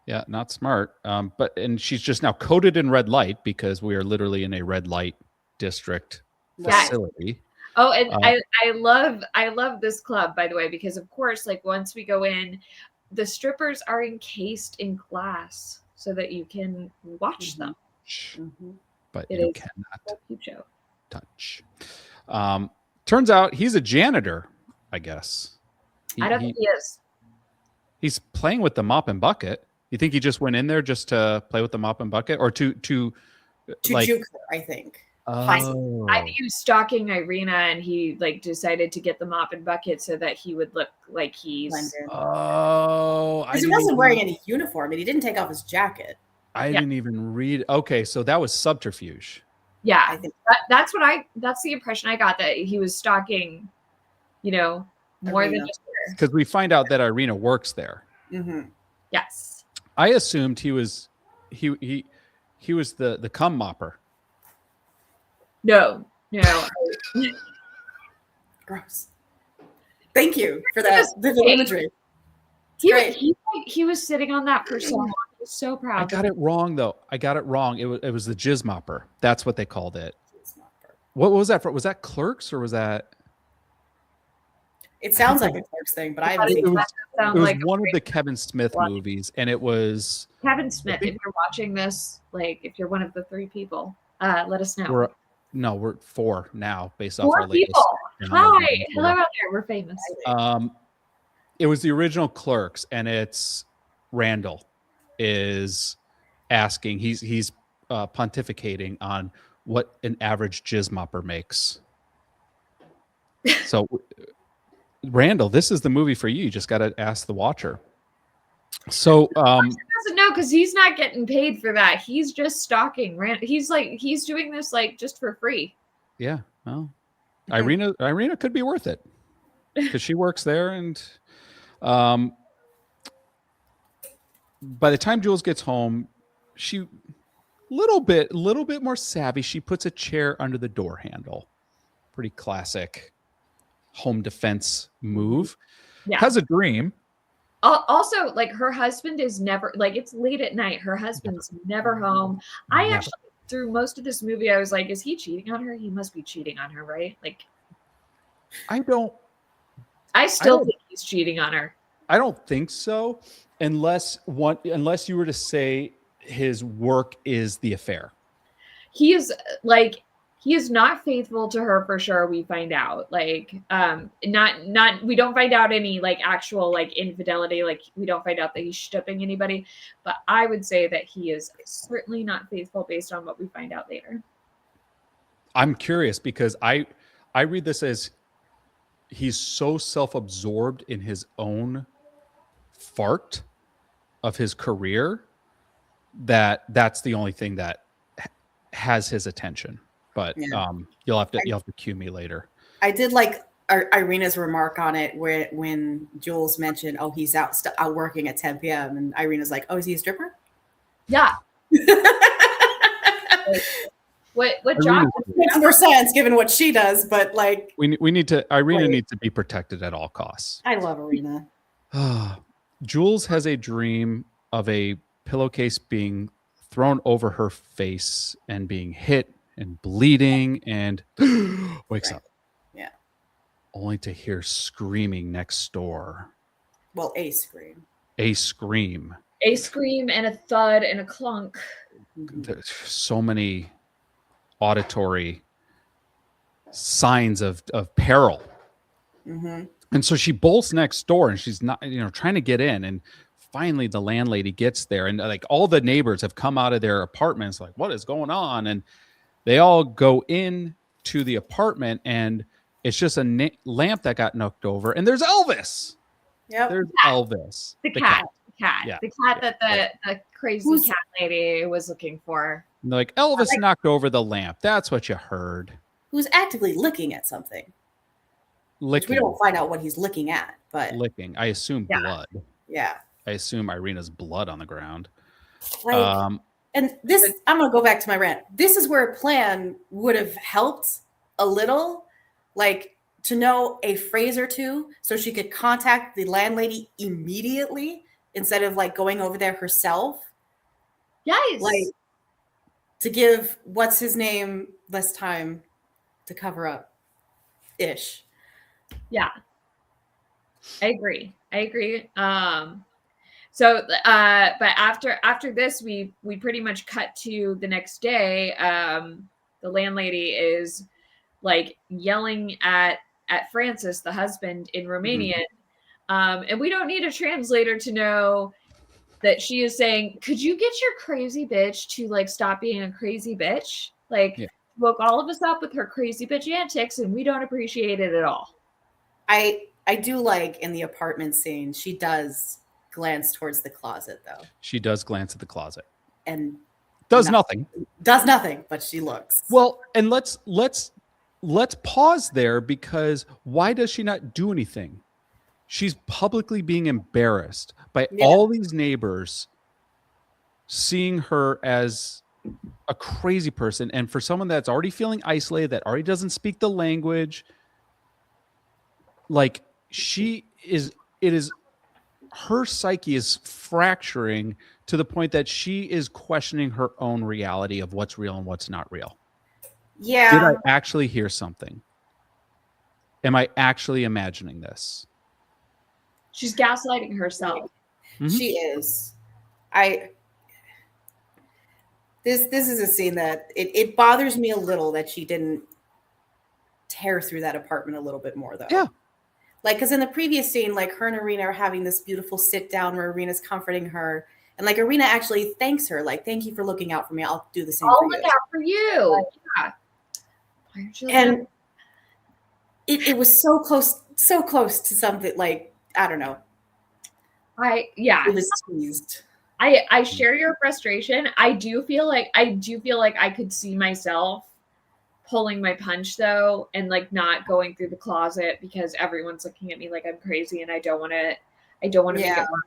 Yeah, not smart. And she's just now coated in red light because we are literally in a red light district Yes. facility. Oh, and I love this club, by the way, because of course, like once we go in, the strippers are encased in glass so that you can watch them. But It you is cannot a peep show. touch. Turns out he's a janitor, I guess. I don't think he is. He's playing with the mop and bucket. You think he just went in there just to play with the mop and bucket, or to like juke her, I think. I think he was stalking Irina, and he like decided to get the mop and bucket so that he would look like he's. Because he wasn't wearing any uniform, and he didn't take off his jacket. I didn't even read. Okay, so that was subterfuge. Yeah, I think that's the impression I got, that he was stalking, more than just her. Because we find out that Irina works there. Yes. I assumed he was the cum mopper. No. Gross. Thank you for that vivid imagery. He was sitting on that for so long. I was so proud. I got it wrong, though. It was the jizz mopper. That's what they called it. What was that for? Was that Clerks or was that? It sounds like a Clerks thing, but I haven't seen it. It was one of the Kevin Smith movies, and it was Kevin Smith. If you're watching this, like if you're one of the 3 people, let us know. We're 4 now, based off our latest. Hi, hello out there. We're famous. It was the original Clerks, and it's Randall is asking. He's pontificating on what an average jizz mopper makes. So, Randall, this is the movie for you. You just got to ask the watcher. So, he doesn't know because he's not getting paid for that. He's just stalking. He's doing this like just for free. Yeah. Well, Irina could be worth it because she works there, and by the time Jules gets home, she little bit more savvy. She puts a chair under the door handle. Pretty classic home defense move. Yeah. Has a dream. Also, like her husband is never, like it's late at night. Her husband's never home. Actually, through most of this movie, I was like, is he cheating on her? He must be cheating on her, right? Like, I still think he's cheating on her. I don't think so, unless you were to say his work is the affair. He is not faithful to her for sure. We find out we don't find out any like actual like infidelity. Like we don't find out that he's shipping anybody, but I would say that he is certainly not faithful based on what we find out later. I'm curious because I read this as he's so self-absorbed in his own fart of his career that's the only thing that has his attention. But you'll have to cue me later. I did like Irina's remark on it when Jules mentioned, "Oh, he's out working at 10 p.m." and Irina's like, "Oh, is he a stripper?" Yeah. What job? Makes more sense given what she does, but like we need to. Irina needs to be protected at all costs. I love Irina. Jules has a dream of a pillowcase being thrown over her face and being hit and bleeding, and wakes up. Yeah. Only to hear screaming next door. Well, a scream. A scream and a thud and a clunk. There's so many auditory signs of peril. Mm-hmm. And so she bolts next door, and she's not, trying to get in. And finally the landlady gets there, and like all the neighbors have come out of their apartments, like, what is going on? And they all go in to the apartment, and it's just a lamp that got knocked over. And there's Elvis. Yep. There's Elvis. The cat. Yeah. The cat that the crazy cat lady was looking for. And they're like, Elvis knocked over the lamp. That's what you heard. Who's actively looking at something. Licking. We don't find out what he's looking at, but licking. I assume blood. Yeah. I assume Irina's blood on the ground. And this, I'm going to go back to my rant. This is where a plan would have helped a little, like to know a phrase or two so she could contact the landlady immediately instead of like going over there herself, Yes. like to give what's his name less time to cover up ish. Yeah. I agree. So, but after this, we pretty much cut to the next day. The landlady is like yelling at Francis, the husband, in Romanian, and we don't need a translator to know that she is saying, "Could you get your crazy bitch to like stop being a crazy bitch? Like, Yeah. woke all of us up with her crazy bitch antics, and we don't appreciate it at all." I do like in the apartment scene, she does glance towards the closet though. She does glance at the closet. And Does nothing. Does nothing, but she looks. Well, and let's pause there, because why does she not do anything? She's publicly being embarrassed by all these neighbors seeing her as a crazy person. And for someone that's already feeling isolated, that already doesn't speak the language, like her psyche is fracturing to the point that she is questioning her own reality of what's real and what's not real. Yeah. Did I actually hear something? Am I actually imagining this? She's gaslighting herself. Mm-hmm. She is. This is a scene that it bothers me a little that she didn't tear through that apartment a little bit more though. Yeah. Like, because in the previous scene, like her and Irina are having this beautiful sit down where Irina's comforting her. And like Irina actually thanks her, like, thank you for looking out for me. I'll do the same for you. I'll look out for you. Yeah. And it was so close to something like, I don't know. It was teased. I share your frustration. I do feel like I could see myself pulling my punch though, and like not going through the closet because everyone's looking at me like I'm crazy, and I don't want to make it worse.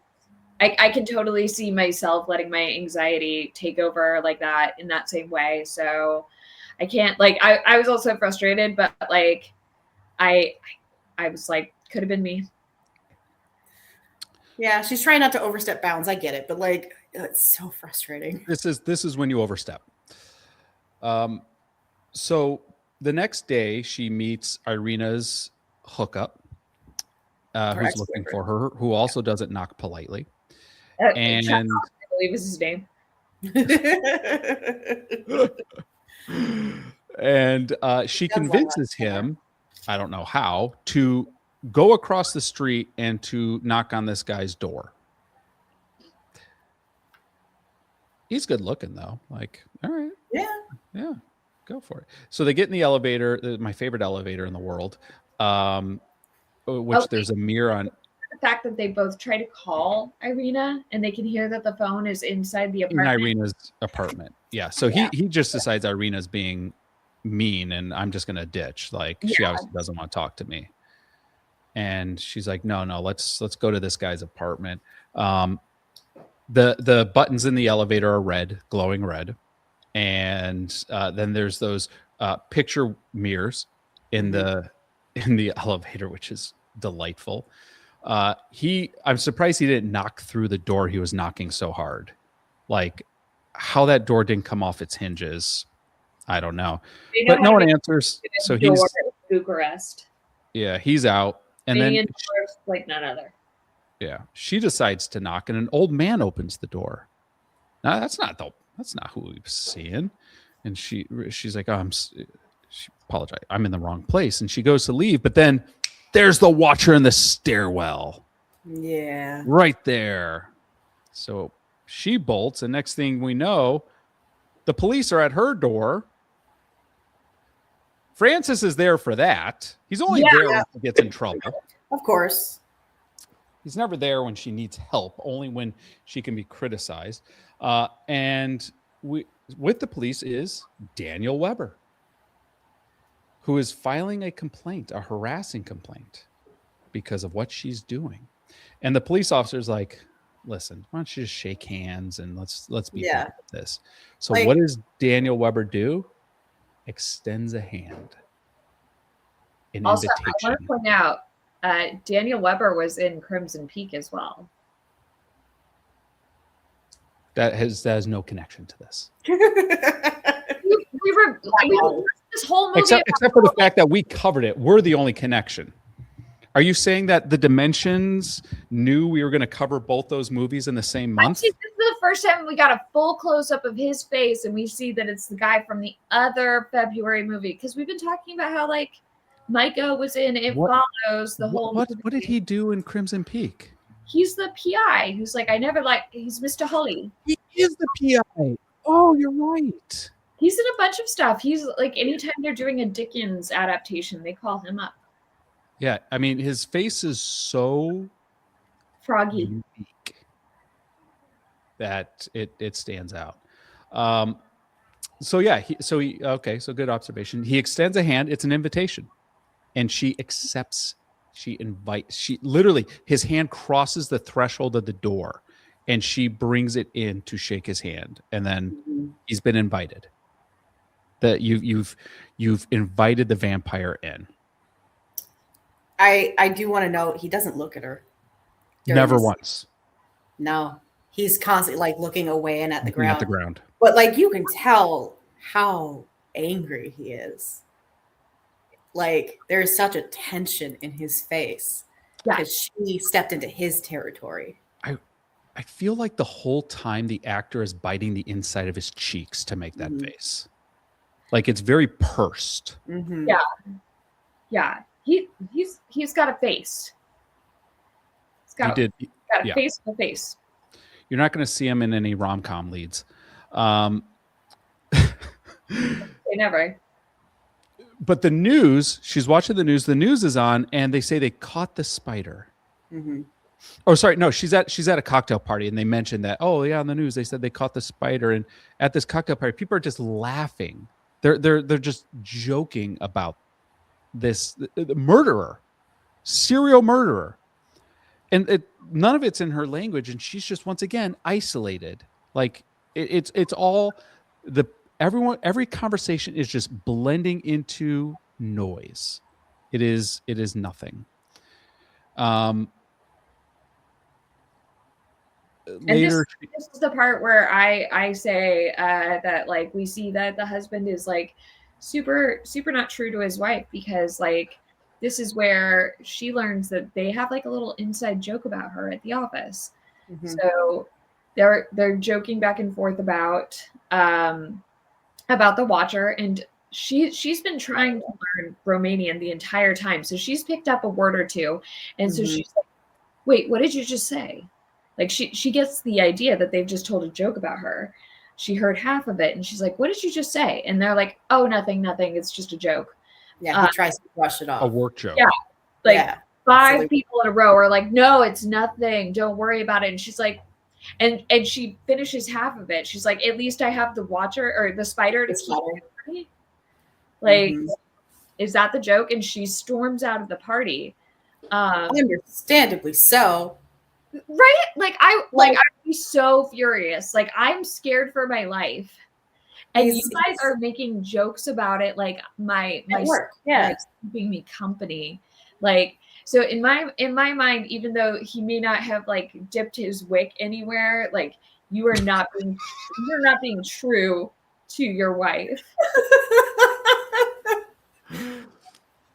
I can totally see myself letting my anxiety take over like that in that same way. So I can't, like, I was also frustrated, but like I was like, could have been me. Yeah, she's trying not to overstep bounds. I get it, but like, it's so frustrating. This is when you overstep. So the next day, she meets Irina's hookup, who's looking for her, who also doesn't knock politely. And I believe is his name. And she convinces him, I don't know how, to go across the street and to knock on this guy's door. He's good looking though. Like, all right. Yeah. Go for it. So they get in the elevator, my favorite elevator in the world, which there's a mirror on. The fact that they both try to call Irina and they can hear that the phone is inside the apartment. In Irina's apartment. Yeah. So he just decides Irina's being mean and I'm just going to ditch. Like, she obviously doesn't want to talk to me. And she's like, no, let's go to this guy's apartment. The buttons in the elevator are red, glowing red. And then there's those picture mirrors in the elevator, which is delightful. I'm surprised he didn't knock through the door. He was knocking so hard. Like, how that door didn't come off its hinges, I don't know. But no one answers. So he's Bucharest. Yeah, he's out. And then like none other. Yeah, she decides to knock, and an old man opens the door. No, that's not who we've seen. And she's like, she apologized. I'm in the wrong place. And she goes to leave, but then there's the watcher in the stairwell. Yeah. Right there. So she bolts, and next thing we know, the police are at her door. Francis is there for that. He's only there when he gets in trouble. Of course. He's never there when she needs help, only when she can be criticized. And with the police is Daniel Weber, who is filing a complaint, a harassing complaint, because of what she's doing. And the police officer's like, listen, why don't you just shake hands and let's be done with this. So what does Daniel Weber do? Extends a hand. Also, I want to point out, Daniel Weber was in Crimson Peak as well. that has no connection to this. We watched this whole movie. Except for the fact that we covered it. We're the only connection. Are you saying that the Dimensions knew we were going to cover both those movies in the same month? Actually, this is the first time we got a full close-up of his face, and we see that it's the guy from the other February movie. Because we've been talking about how, like, Maika was in It Follows the whole movie. What did he do in Crimson Peak? He's the PI who's like, he's Mr. Holly. He is the PI. Oh, you're right. He's in a bunch of stuff. He's like, anytime they're doing a Dickens adaptation, they call him up. Yeah, I mean, his face is so froggy unique that it stands out. So good observation. He extends a hand. It's an invitation, and she accepts. She invites. She literally, his hand crosses the threshold of the door, and she brings it in to shake his hand, and then he's been invited. That you've invited the vampire in. I do want to note he doesn't look at her. Never once. No, he's constantly like looking away and at the ground. At the ground. But like you can tell how angry he is. Like there's such a tension in his face because she stepped into his territory. I feel like the whole time the actor is biting the inside of his cheeks to make that face. Like it's very pursed. Mm-hmm. Yeah. He's got a face. He's got a face and a face. You're not going to see him in any rom-com leads. They never. But the news, she's watching the news is on, and they say they caught the spider. Mm-hmm. Oh, sorry, no, she's at a cocktail party, and they mentioned that, oh yeah, on the news they said they caught the spider, and at this cocktail party, people are just laughing. They're just joking about this the murderer, serial murderer, and none of it's in her language, and she's just once again isolated. Like it's all every conversation is just blending into noise. It is nothing. Later, this is the part where I say that like we see that the husband is like super not true to his wife, because like this is where she learns that they have like a little inside joke about her at the office. Mm-hmm. So they're joking back and forth about the Watcher, and she's been trying to learn Romanian the entire time, so she's picked up a word or two, and so she's like, wait, what did you just say? Like she gets the idea that they've just told a joke about her. She heard half of it, and she's like, what did you just say? And they're like, oh, nothing, it's just a joke. Yeah, he tries to brush it off. A work joke. Yeah, like 5 people in a row are like, no, it's nothing, don't worry about it. And she's like, and she finishes half of it. She's like, at least I have the Watcher or the spider to keep me. Like, is that the joke? And she storms out of the party. Understandably so. Right? I'd be so furious. Like, I'm scared for my life. And you guys are making jokes about it, like my work. Like, keeping me company. Like, so in my mind, even though he may not have like dipped his wick anywhere, like you're not being true to your wife.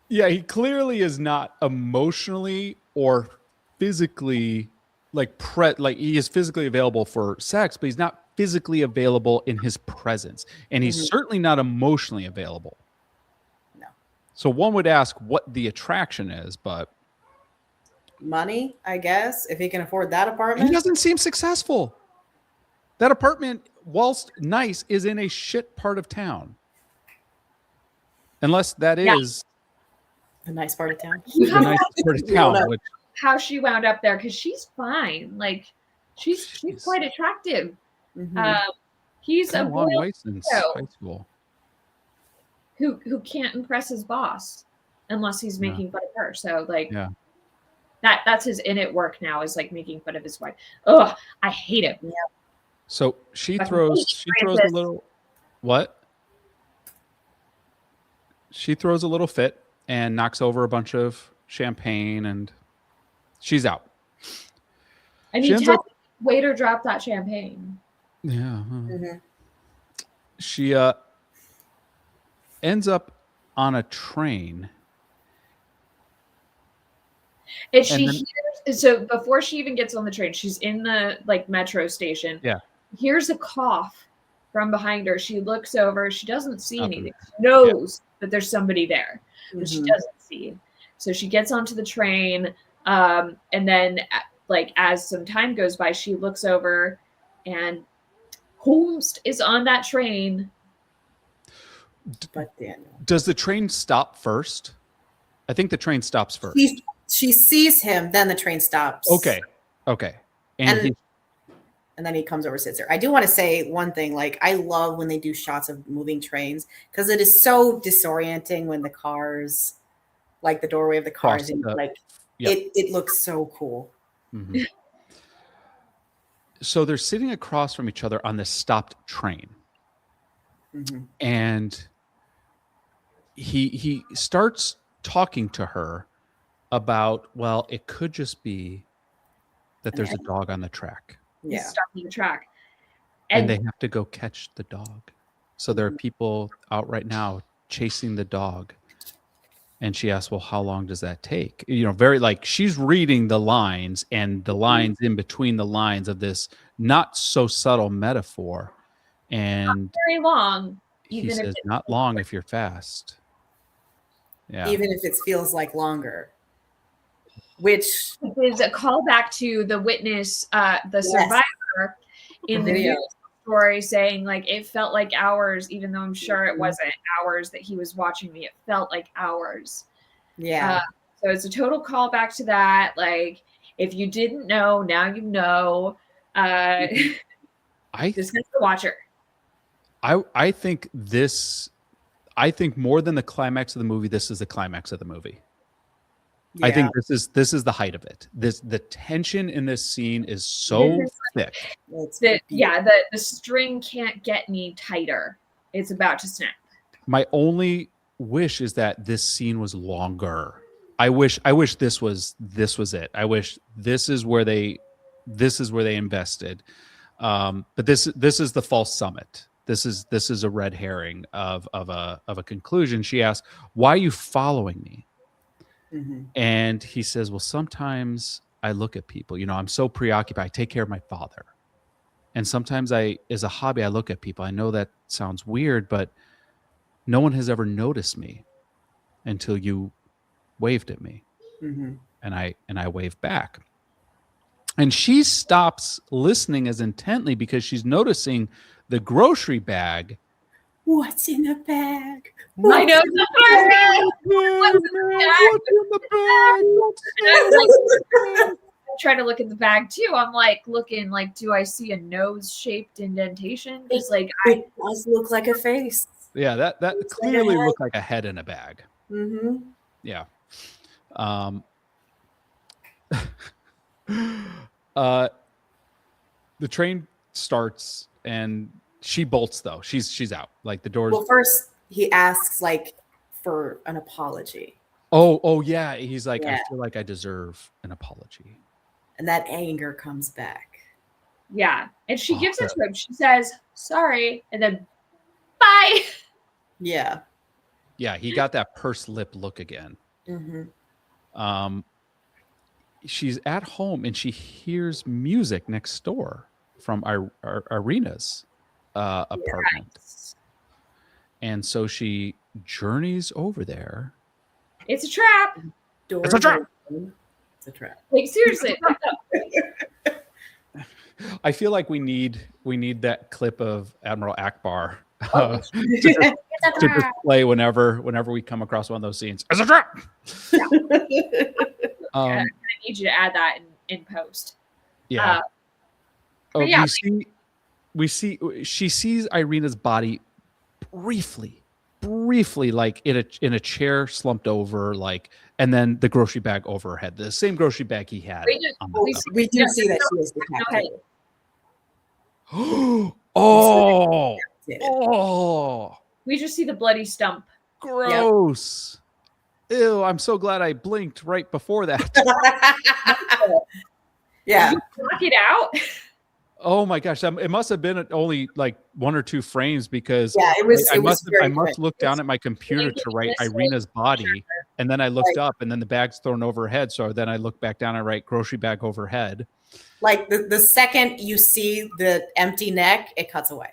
Yeah, he clearly is not emotionally or physically like he is physically available for sex, but he's not physically available in his presence, and he's certainly not emotionally available. No. So one would ask what the attraction is, but money, I guess, if he can afford that apartment. He doesn't seem successful. That apartment, whilst nice, is in a shit part of town. Unless that is a nice part of town. A nice part of town. How she wound up there, because she's fine. Like she's quite attractive. He's a boy since high school who can't impress his boss unless he's making fun of her. So like that's his in it work now, is like making fun of his wife. Ugh, I hate it. Yeah. So she throws a little what? She throws a little fit and knocks over a bunch of champagne, and she's out. I mean, waiter, drop that champagne. Yeah. Mm-hmm. She ends up on a train. And And she then, hears, so before she even gets on the train, she's in the like metro station. yeah, Hears a cough from behind her. She looks over. She doesn't see nothing. anything. She knows that there's somebody there, but she Mm-hmm. doesn't see. So she gets onto the train. And then, like, as some time goes by, she looks over and Holmes is on that train. But Daniel. Does the train stop first? I think the train stops first. She sees him, then the train stops. Okay. And then he comes over, sits there. I do want to say one thing. Like, I love when they do shots of moving trains because it is so disorienting when the cars, like the doorway of the cars, and it looks so cool. Mm-hmm. So they're sitting across from each other on this stopped train. Mm-hmm. And he starts talking to her about, well, it could just be that there's a dog on the track. He's stuck on the track. And they have to go catch the dog. So there are people out right now chasing the dog. And she asks, well, how long does that take? You know, very like she's reading the lines and the lines in between the lines of this not so subtle metaphor. And not very long. He says, not long if you're fast. Yeah. Even if it feels like longer. Which is a callback to the witness, the survivor in the news story saying like it felt like hours, even though I'm sure it wasn't hours that he was watching me. It felt like hours. Yeah. So it's a total callback to that. Like, if you didn't know, now you know. Just get the watcher. I think more than the climax of the movie, this is the climax of the movie. Yeah. I think this is the height of it. The tension in this scene is so thick. The string can't get any tighter. It's about to snap. My only wish is that this scene was longer. I wish this was it. I wish this is where they invested. But this is the false summit. This is a red herring of a conclusion. She asks, "Why are you following me?" Mm-hmm. And he says, well, sometimes I look at people, you know, I'm so preoccupied. I take care of my father. And sometimes as a hobby, I look at people. I know that sounds weird, but no one has ever noticed me until you waved at me. Mm-hmm. And I waved back. And she stops listening as intently because she's noticing the grocery bag. What's in the bag? I know. What's in the bag? I try to look at the bag too. I'm like looking like, do I see a nose-shaped indentation? Because like it does look like a face. Yeah, that clearly looked like a head in a bag. Mm-hmm. Yeah. The train starts and she bolts though. She's out. Like the doors. Well, first he asks like for an apology. Oh yeah. He's like, I feel like I deserve an apology. And that anger comes back. Yeah. And she gives it to him. She says, sorry, and then bye. Yeah. Yeah, he got that pursed lip look again. Mm-hmm. She's at home and she hears music next door from Irina's apartment. Yes. And so she journeys over there. It's a trap. It's a trap. It's a trap. Like seriously. I feel like we need that clip of Admiral Akbar to display whenever we come across one of those scenes. It's a trap. I need you to add that in post. Yeah. We see she sees Irina's body briefly, like in a chair slumped over, like, and then the grocery bag over her head, the same grocery bag he had. We do see that she is decapitated. Oh! We just see the bloody stump. Gross. Yep. Ew, I'm so glad I blinked right before that. Yeah. Did you block it out? Oh my gosh, it must have been only like 1 or 2 frames because Yeah, it was. I It was very quick. must look down at my computer to write Irina's body, and then I looked up, and then the bag's thrown overhead. So then I look back down and write grocery bag overhead. Like the second you see the empty neck, it cuts away.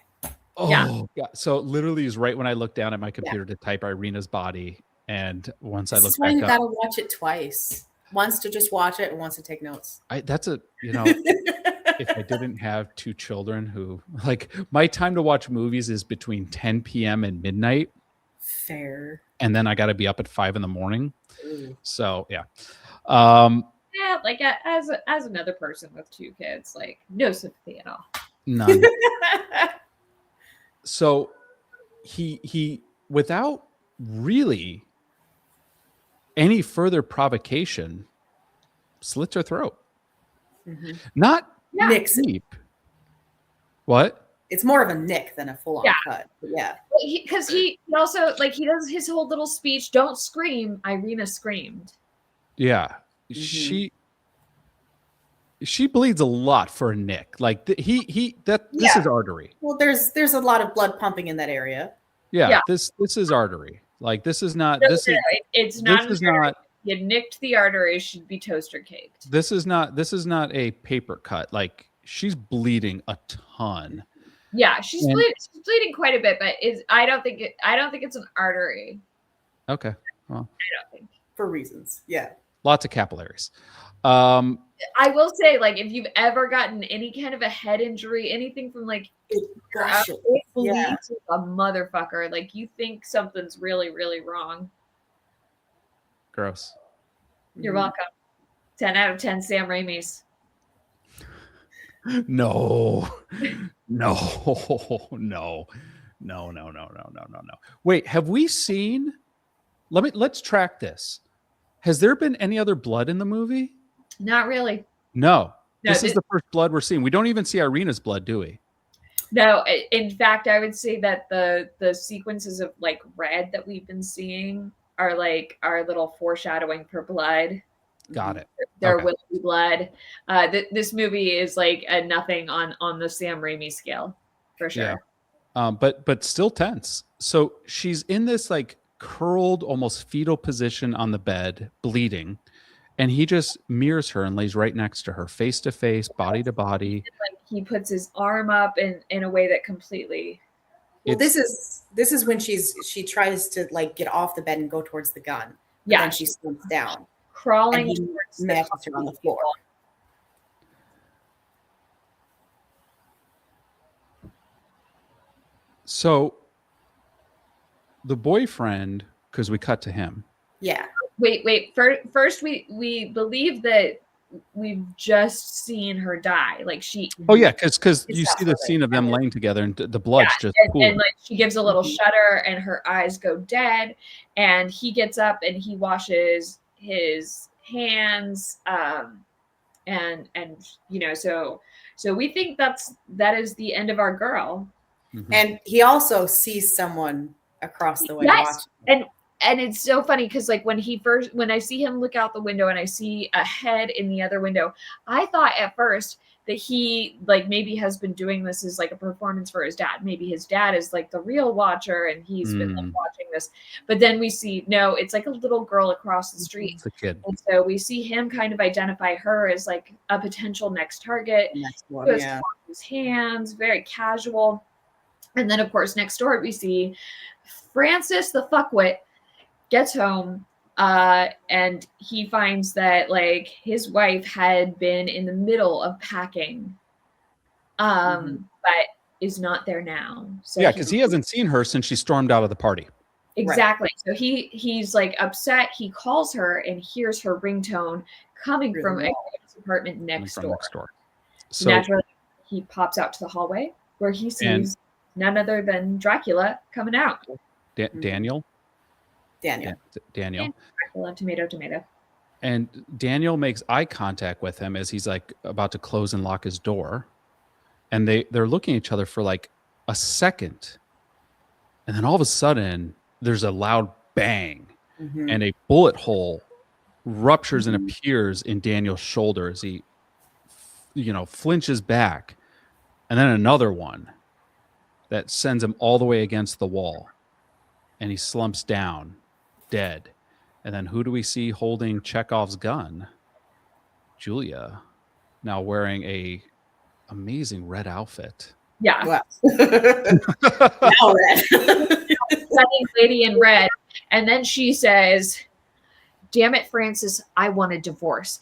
Oh, yeah. So literally is right when I look down at my computer to type Irina's body, and once I This look is why back you up, gotta watch it twice. Once to just watch it, and once to take notes. that's a if I didn't have 2 children who like my time to watch movies is between 10 p.m. and midnight. Fair. And then I got to be up at 5 a.m. Ooh. So yeah. Yeah, like as another person with 2 kids, like no sympathy at all. None. So he without really any further provocation slits her throat. Mm-hmm. Not Nicks. deep. What? It's more of a nick than a full-on cut. But yeah. Because he also like he does his whole little speech. Don't scream. Irina screamed. Yeah. Mm-hmm. She bleeds a lot for a nick. Like this is artery. Well, there's a lot of blood pumping in that area. Yeah. This is artery. Like this is not. It's not. You nicked the artery. Should be toaster caked. This is not a paper cut. Like she's bleeding a ton. Yeah, she's bleeding quite a bit, but I don't think it's an artery. Okay. Well, I don't think for reasons. Yeah. Lots of capillaries. I will say, like, if you've ever gotten any kind of a head injury, anything from like it bleeds a motherfucker. Like you think something's really, really wrong. Gross. You're welcome. 10 out of 10 Sam Raimi's. No. Wait, have we seen? Let's track this. Has there been any other blood in the movie? Not really. No. This is the first blood we're seeing. We don't even see Irina's blood, do we? No. In fact, I would say that the sequences of like red that we've been seeing are like our little foreshadowing for blood. Got it. They're willowy blood. This movie is like a nothing on the Sam Raimi scale, for sure. Yeah. But still tense. So she's in this like curled, almost fetal position on the bed, bleeding, and he just mirrors her and lays right next to her, face to face, body to body. Like he puts his arm up in a way that completely. Well, this is when she tries to like get off the bed and go towards the gun. Yeah, and she slumps down, crawling towards her on the floor. So the boyfriend, because we cut to him. Yeah. Wait. First, we believe that we've just seen her die. Like she. Oh yeah, because you see the scene of them laying together, and the blood's just pooling. And like she gives a little shudder, and her eyes go dead. And he gets up and he washes his hands. And so we think that is the end of our girl. Mm-hmm. And he also sees someone across the way watching. And it's so funny because like when I see him look out the window and I see a head in the other window, I thought at first that he like maybe has been doing this as like a performance for his dad. Maybe his dad is like the real watcher and he's been like, watching this. But then we see, no, it's like a little girl across the street. It's a kid. And so we see him kind of identify her as like a potential next target. His hands, very casual. And then of course next door we see Francis the fuckwit gets home and he finds that like his wife had been in the middle of packing but is not there now. So yeah, because he hasn't seen her since she stormed out of the party. Exactly. So he's like upset. He calls her and hears her ringtone coming from a apartment next door. So naturally he pops out to the hallway where he sees none other than Dracula coming out. Daniel. Dracula, tomato. And Daniel makes eye contact with him as he's like about to close and lock his door. And they're looking at each other for like a second. And then all of a sudden there's a loud bang and a bullet hole ruptures and appears in Daniel's shoulder as he, flinches back. and then another one that sends him all the way against the wall, and he slumps down, dead. And then who do we see holding Chekhov's gun? Julia, now wearing a amazing red outfit. Yeah. Wow. Now red. Stunning lady in red. And then she says, "Damn it, Francis, I want a divorce."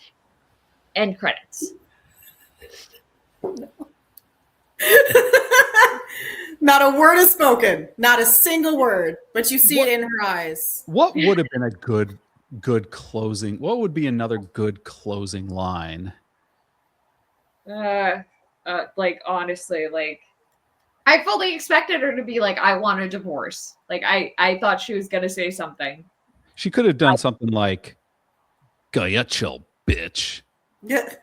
End credits. Not a word is spoken. Not a single word. But you see it in her eyes. What would have been a good closing? What would be another good closing line? Like, honestly, like, I fully expected her to be like, "I want a divorce." Like, I thought she was gonna say something. She could have done something like, "Gaya chill, bitch." Yeah.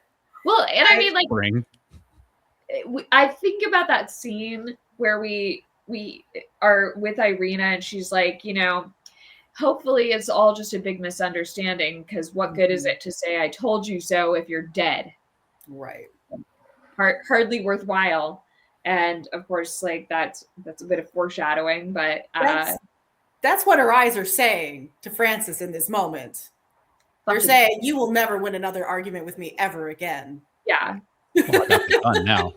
Well, and I mean, like, Bring. I think about that scene where we are with Irina, and she's like, you know, hopefully it's all just a big misunderstanding, because what good is it to say "I told you so" if you're dead? Right. Hardly worthwhile. And of course, like, that's a bit of foreshadowing, but that's what her eyes are saying to Francis in this moment. They're saying, "You will never win another argument with me ever again." Yeah. Well, I got the gun now.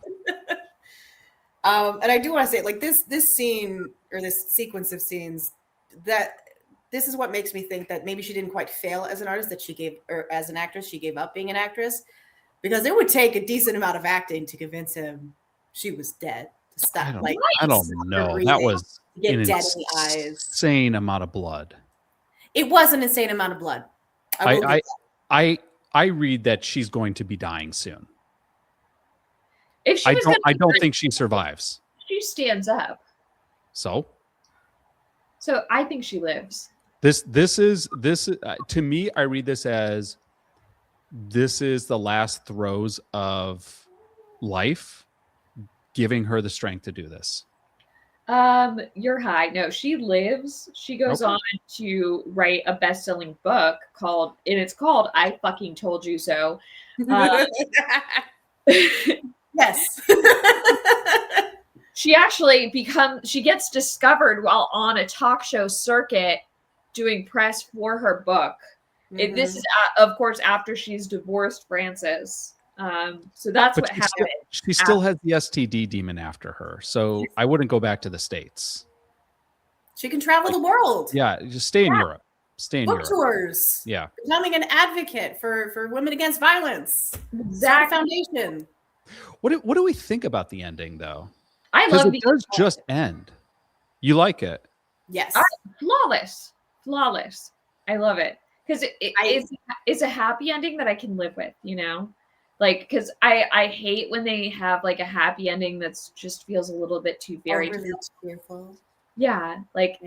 And I do want to say, like, this scene, or this sequence of scenes, that this is what makes me think that maybe she didn't quite fail as an artist, that she gave, or as an actress, she gave up being an actress, because it would take a decent amount of acting to convince him she was dead. To stop, I don't know. That was get an dead in the eyes. insane amount of blood. It was an insane amount of blood. I read that she's going to be dying soon. If she I don't think she survives. She stands up. So I think she lives. This is to me, I read this as this is the last throes of life, giving her the strength to do this. You're high. No, she lives. She goes on to write a best-selling book called "I Fucking Told You So." Yes. She actually she gets discovered while on a talk show circuit doing press for her book. Mm-hmm. This is, of course, after she's divorced Francis. So that's what happened. She still has the STD demon after her. So I wouldn't go back to the States. She can travel the world. Yeah, just stay in Europe. Stay in Europe. Book tours. Yeah. Becoming an advocate for women against violence. Exact foundation. What do we think about the ending, though? I love it. Does just end. You like it? Yes. Flawless. I love it because it's a happy ending that I can live with. You know, like, because I hate when they have like a happy ending that's just feels a little bit too fairy tale. Really cheerful. Yeah, like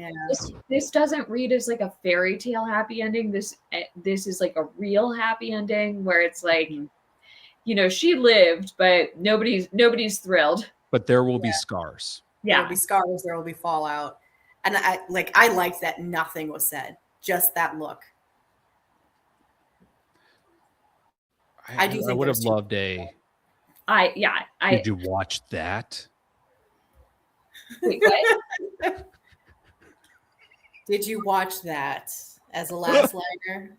this doesn't read as like a fairy tale happy ending. This is like a real happy ending where it's like, you know, she lived, but nobody's thrilled. But there will be scars. Yeah, there will be scars. There will be fallout. And I liked that nothing was said. Just that look. I do think I would have loved a. Did you watch that? Wait, what? Did you watch that as a last liner?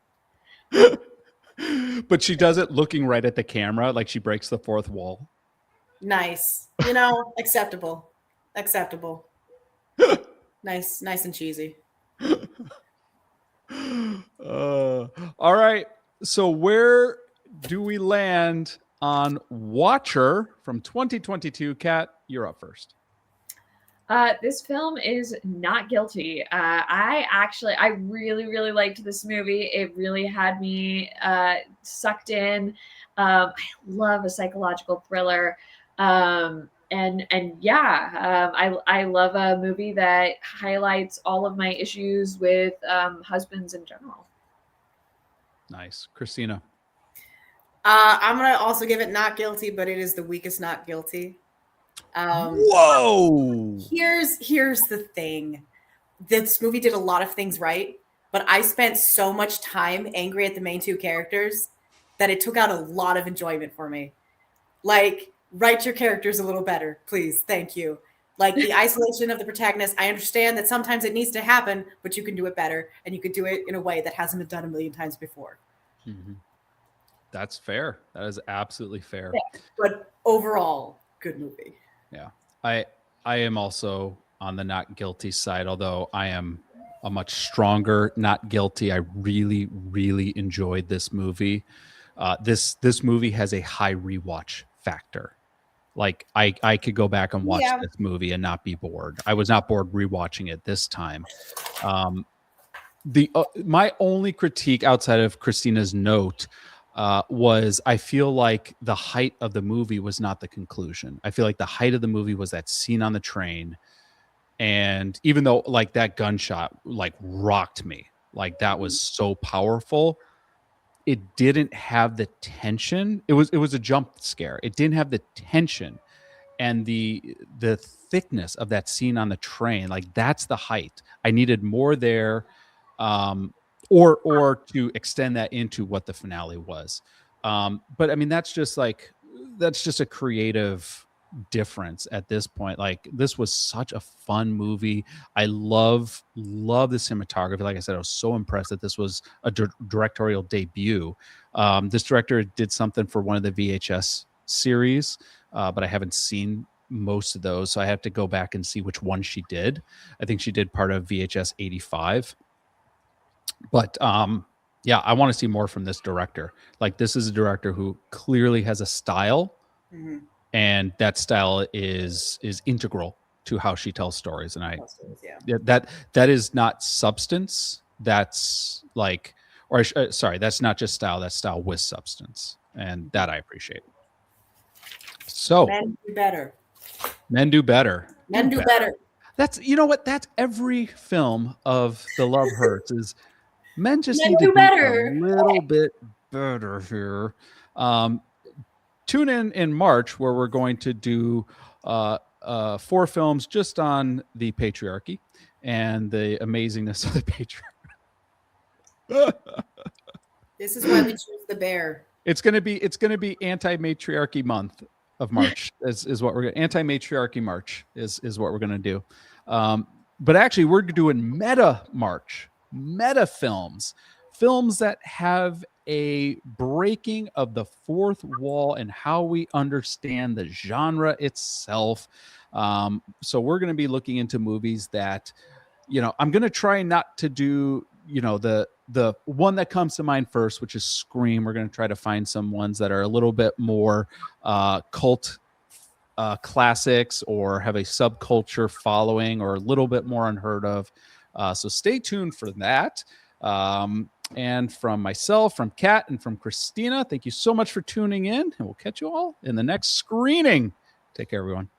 But she does it looking right at the camera, like she breaks the fourth wall. Nice. You know, acceptable. Nice and cheesy. All right. So where do we land on Watcher from 2022? Kat, you're up first. This film is not guilty. I really, really liked this movie. It really had me sucked in. I love a psychological thriller. I love a movie that highlights all of my issues with husbands in general. Nice. Kristina. I'm going to also give it not guilty, but it is the weakest not guilty. Whoa! Here's the thing. This movie did a lot of things right, but I spent so much time angry at the main two characters that it took out a lot of enjoyment for me. Like, write your characters a little better, please. Thank you. Like the isolation of the protagonist, I understand that sometimes it needs to happen, but you can do it better, and you could do it in a way that hasn't been done a million times before. Mm-hmm. That's fair. That is absolutely fair. Yeah, but overall, good movie. Yeah. I am also on the not guilty side, although I am a much stronger not guilty. I really, really enjoyed this movie. This movie has a high rewatch factor. Like I could go back and watch this movie and not be bored. I was not bored rewatching it this time. My only critique outside of Kristina's note was I feel like the height of the movie was not the conclusion. I feel like the height of the movie was that scene on the train. And even though like that gunshot like rocked me, like that was so powerful, it didn't have the tension. It was a jump scare. It didn't have the tension and the thickness of that scene on the train. Like that's the height. I needed more there, or to extend that into what the finale was. But I mean, that's just a creative difference at this point. Like this was such a fun movie. I love the cinematography. Like I said, I was so impressed that this was a directorial debut. This director did something for one of the VHS series, but I haven't seen most of those, so I have to go back and see which one she did. I think she did part of VHS 85. But yeah, I want to see more from this director. Like this is a director who clearly has a style, and that style is integral to how she tells stories. And that is not substance. That's like, or sorry, that's not just style. That's style with substance, and that I appreciate. So men do better. Men do better. Men do better. That's, you know what? That's every film of The Love Hurts is men just need to do better. A little bit better here. Tune in March where we're going to do 4 films just on the patriarchy and the amazingness of the patriarchy. This is why we choose the bear. It's gonna be anti-matriarchy month of March is what we're gonna anti-matriarchy March is what we're gonna do. But actually we're doing meta March, meta films that have a breaking of the fourth wall and how we understand the genre itself. So we're going to be looking into movies that, you know, I'm going to try not to do, you know, the one that comes to mind first, which is Scream. We're going to try to find some ones that are a little bit more cult classics or have a subculture following or a little bit more unheard of. So stay tuned for that. And from myself, from Kat, and from Kristina, thank you so much for tuning in, and we'll catch you all in the next screening. Take care, everyone.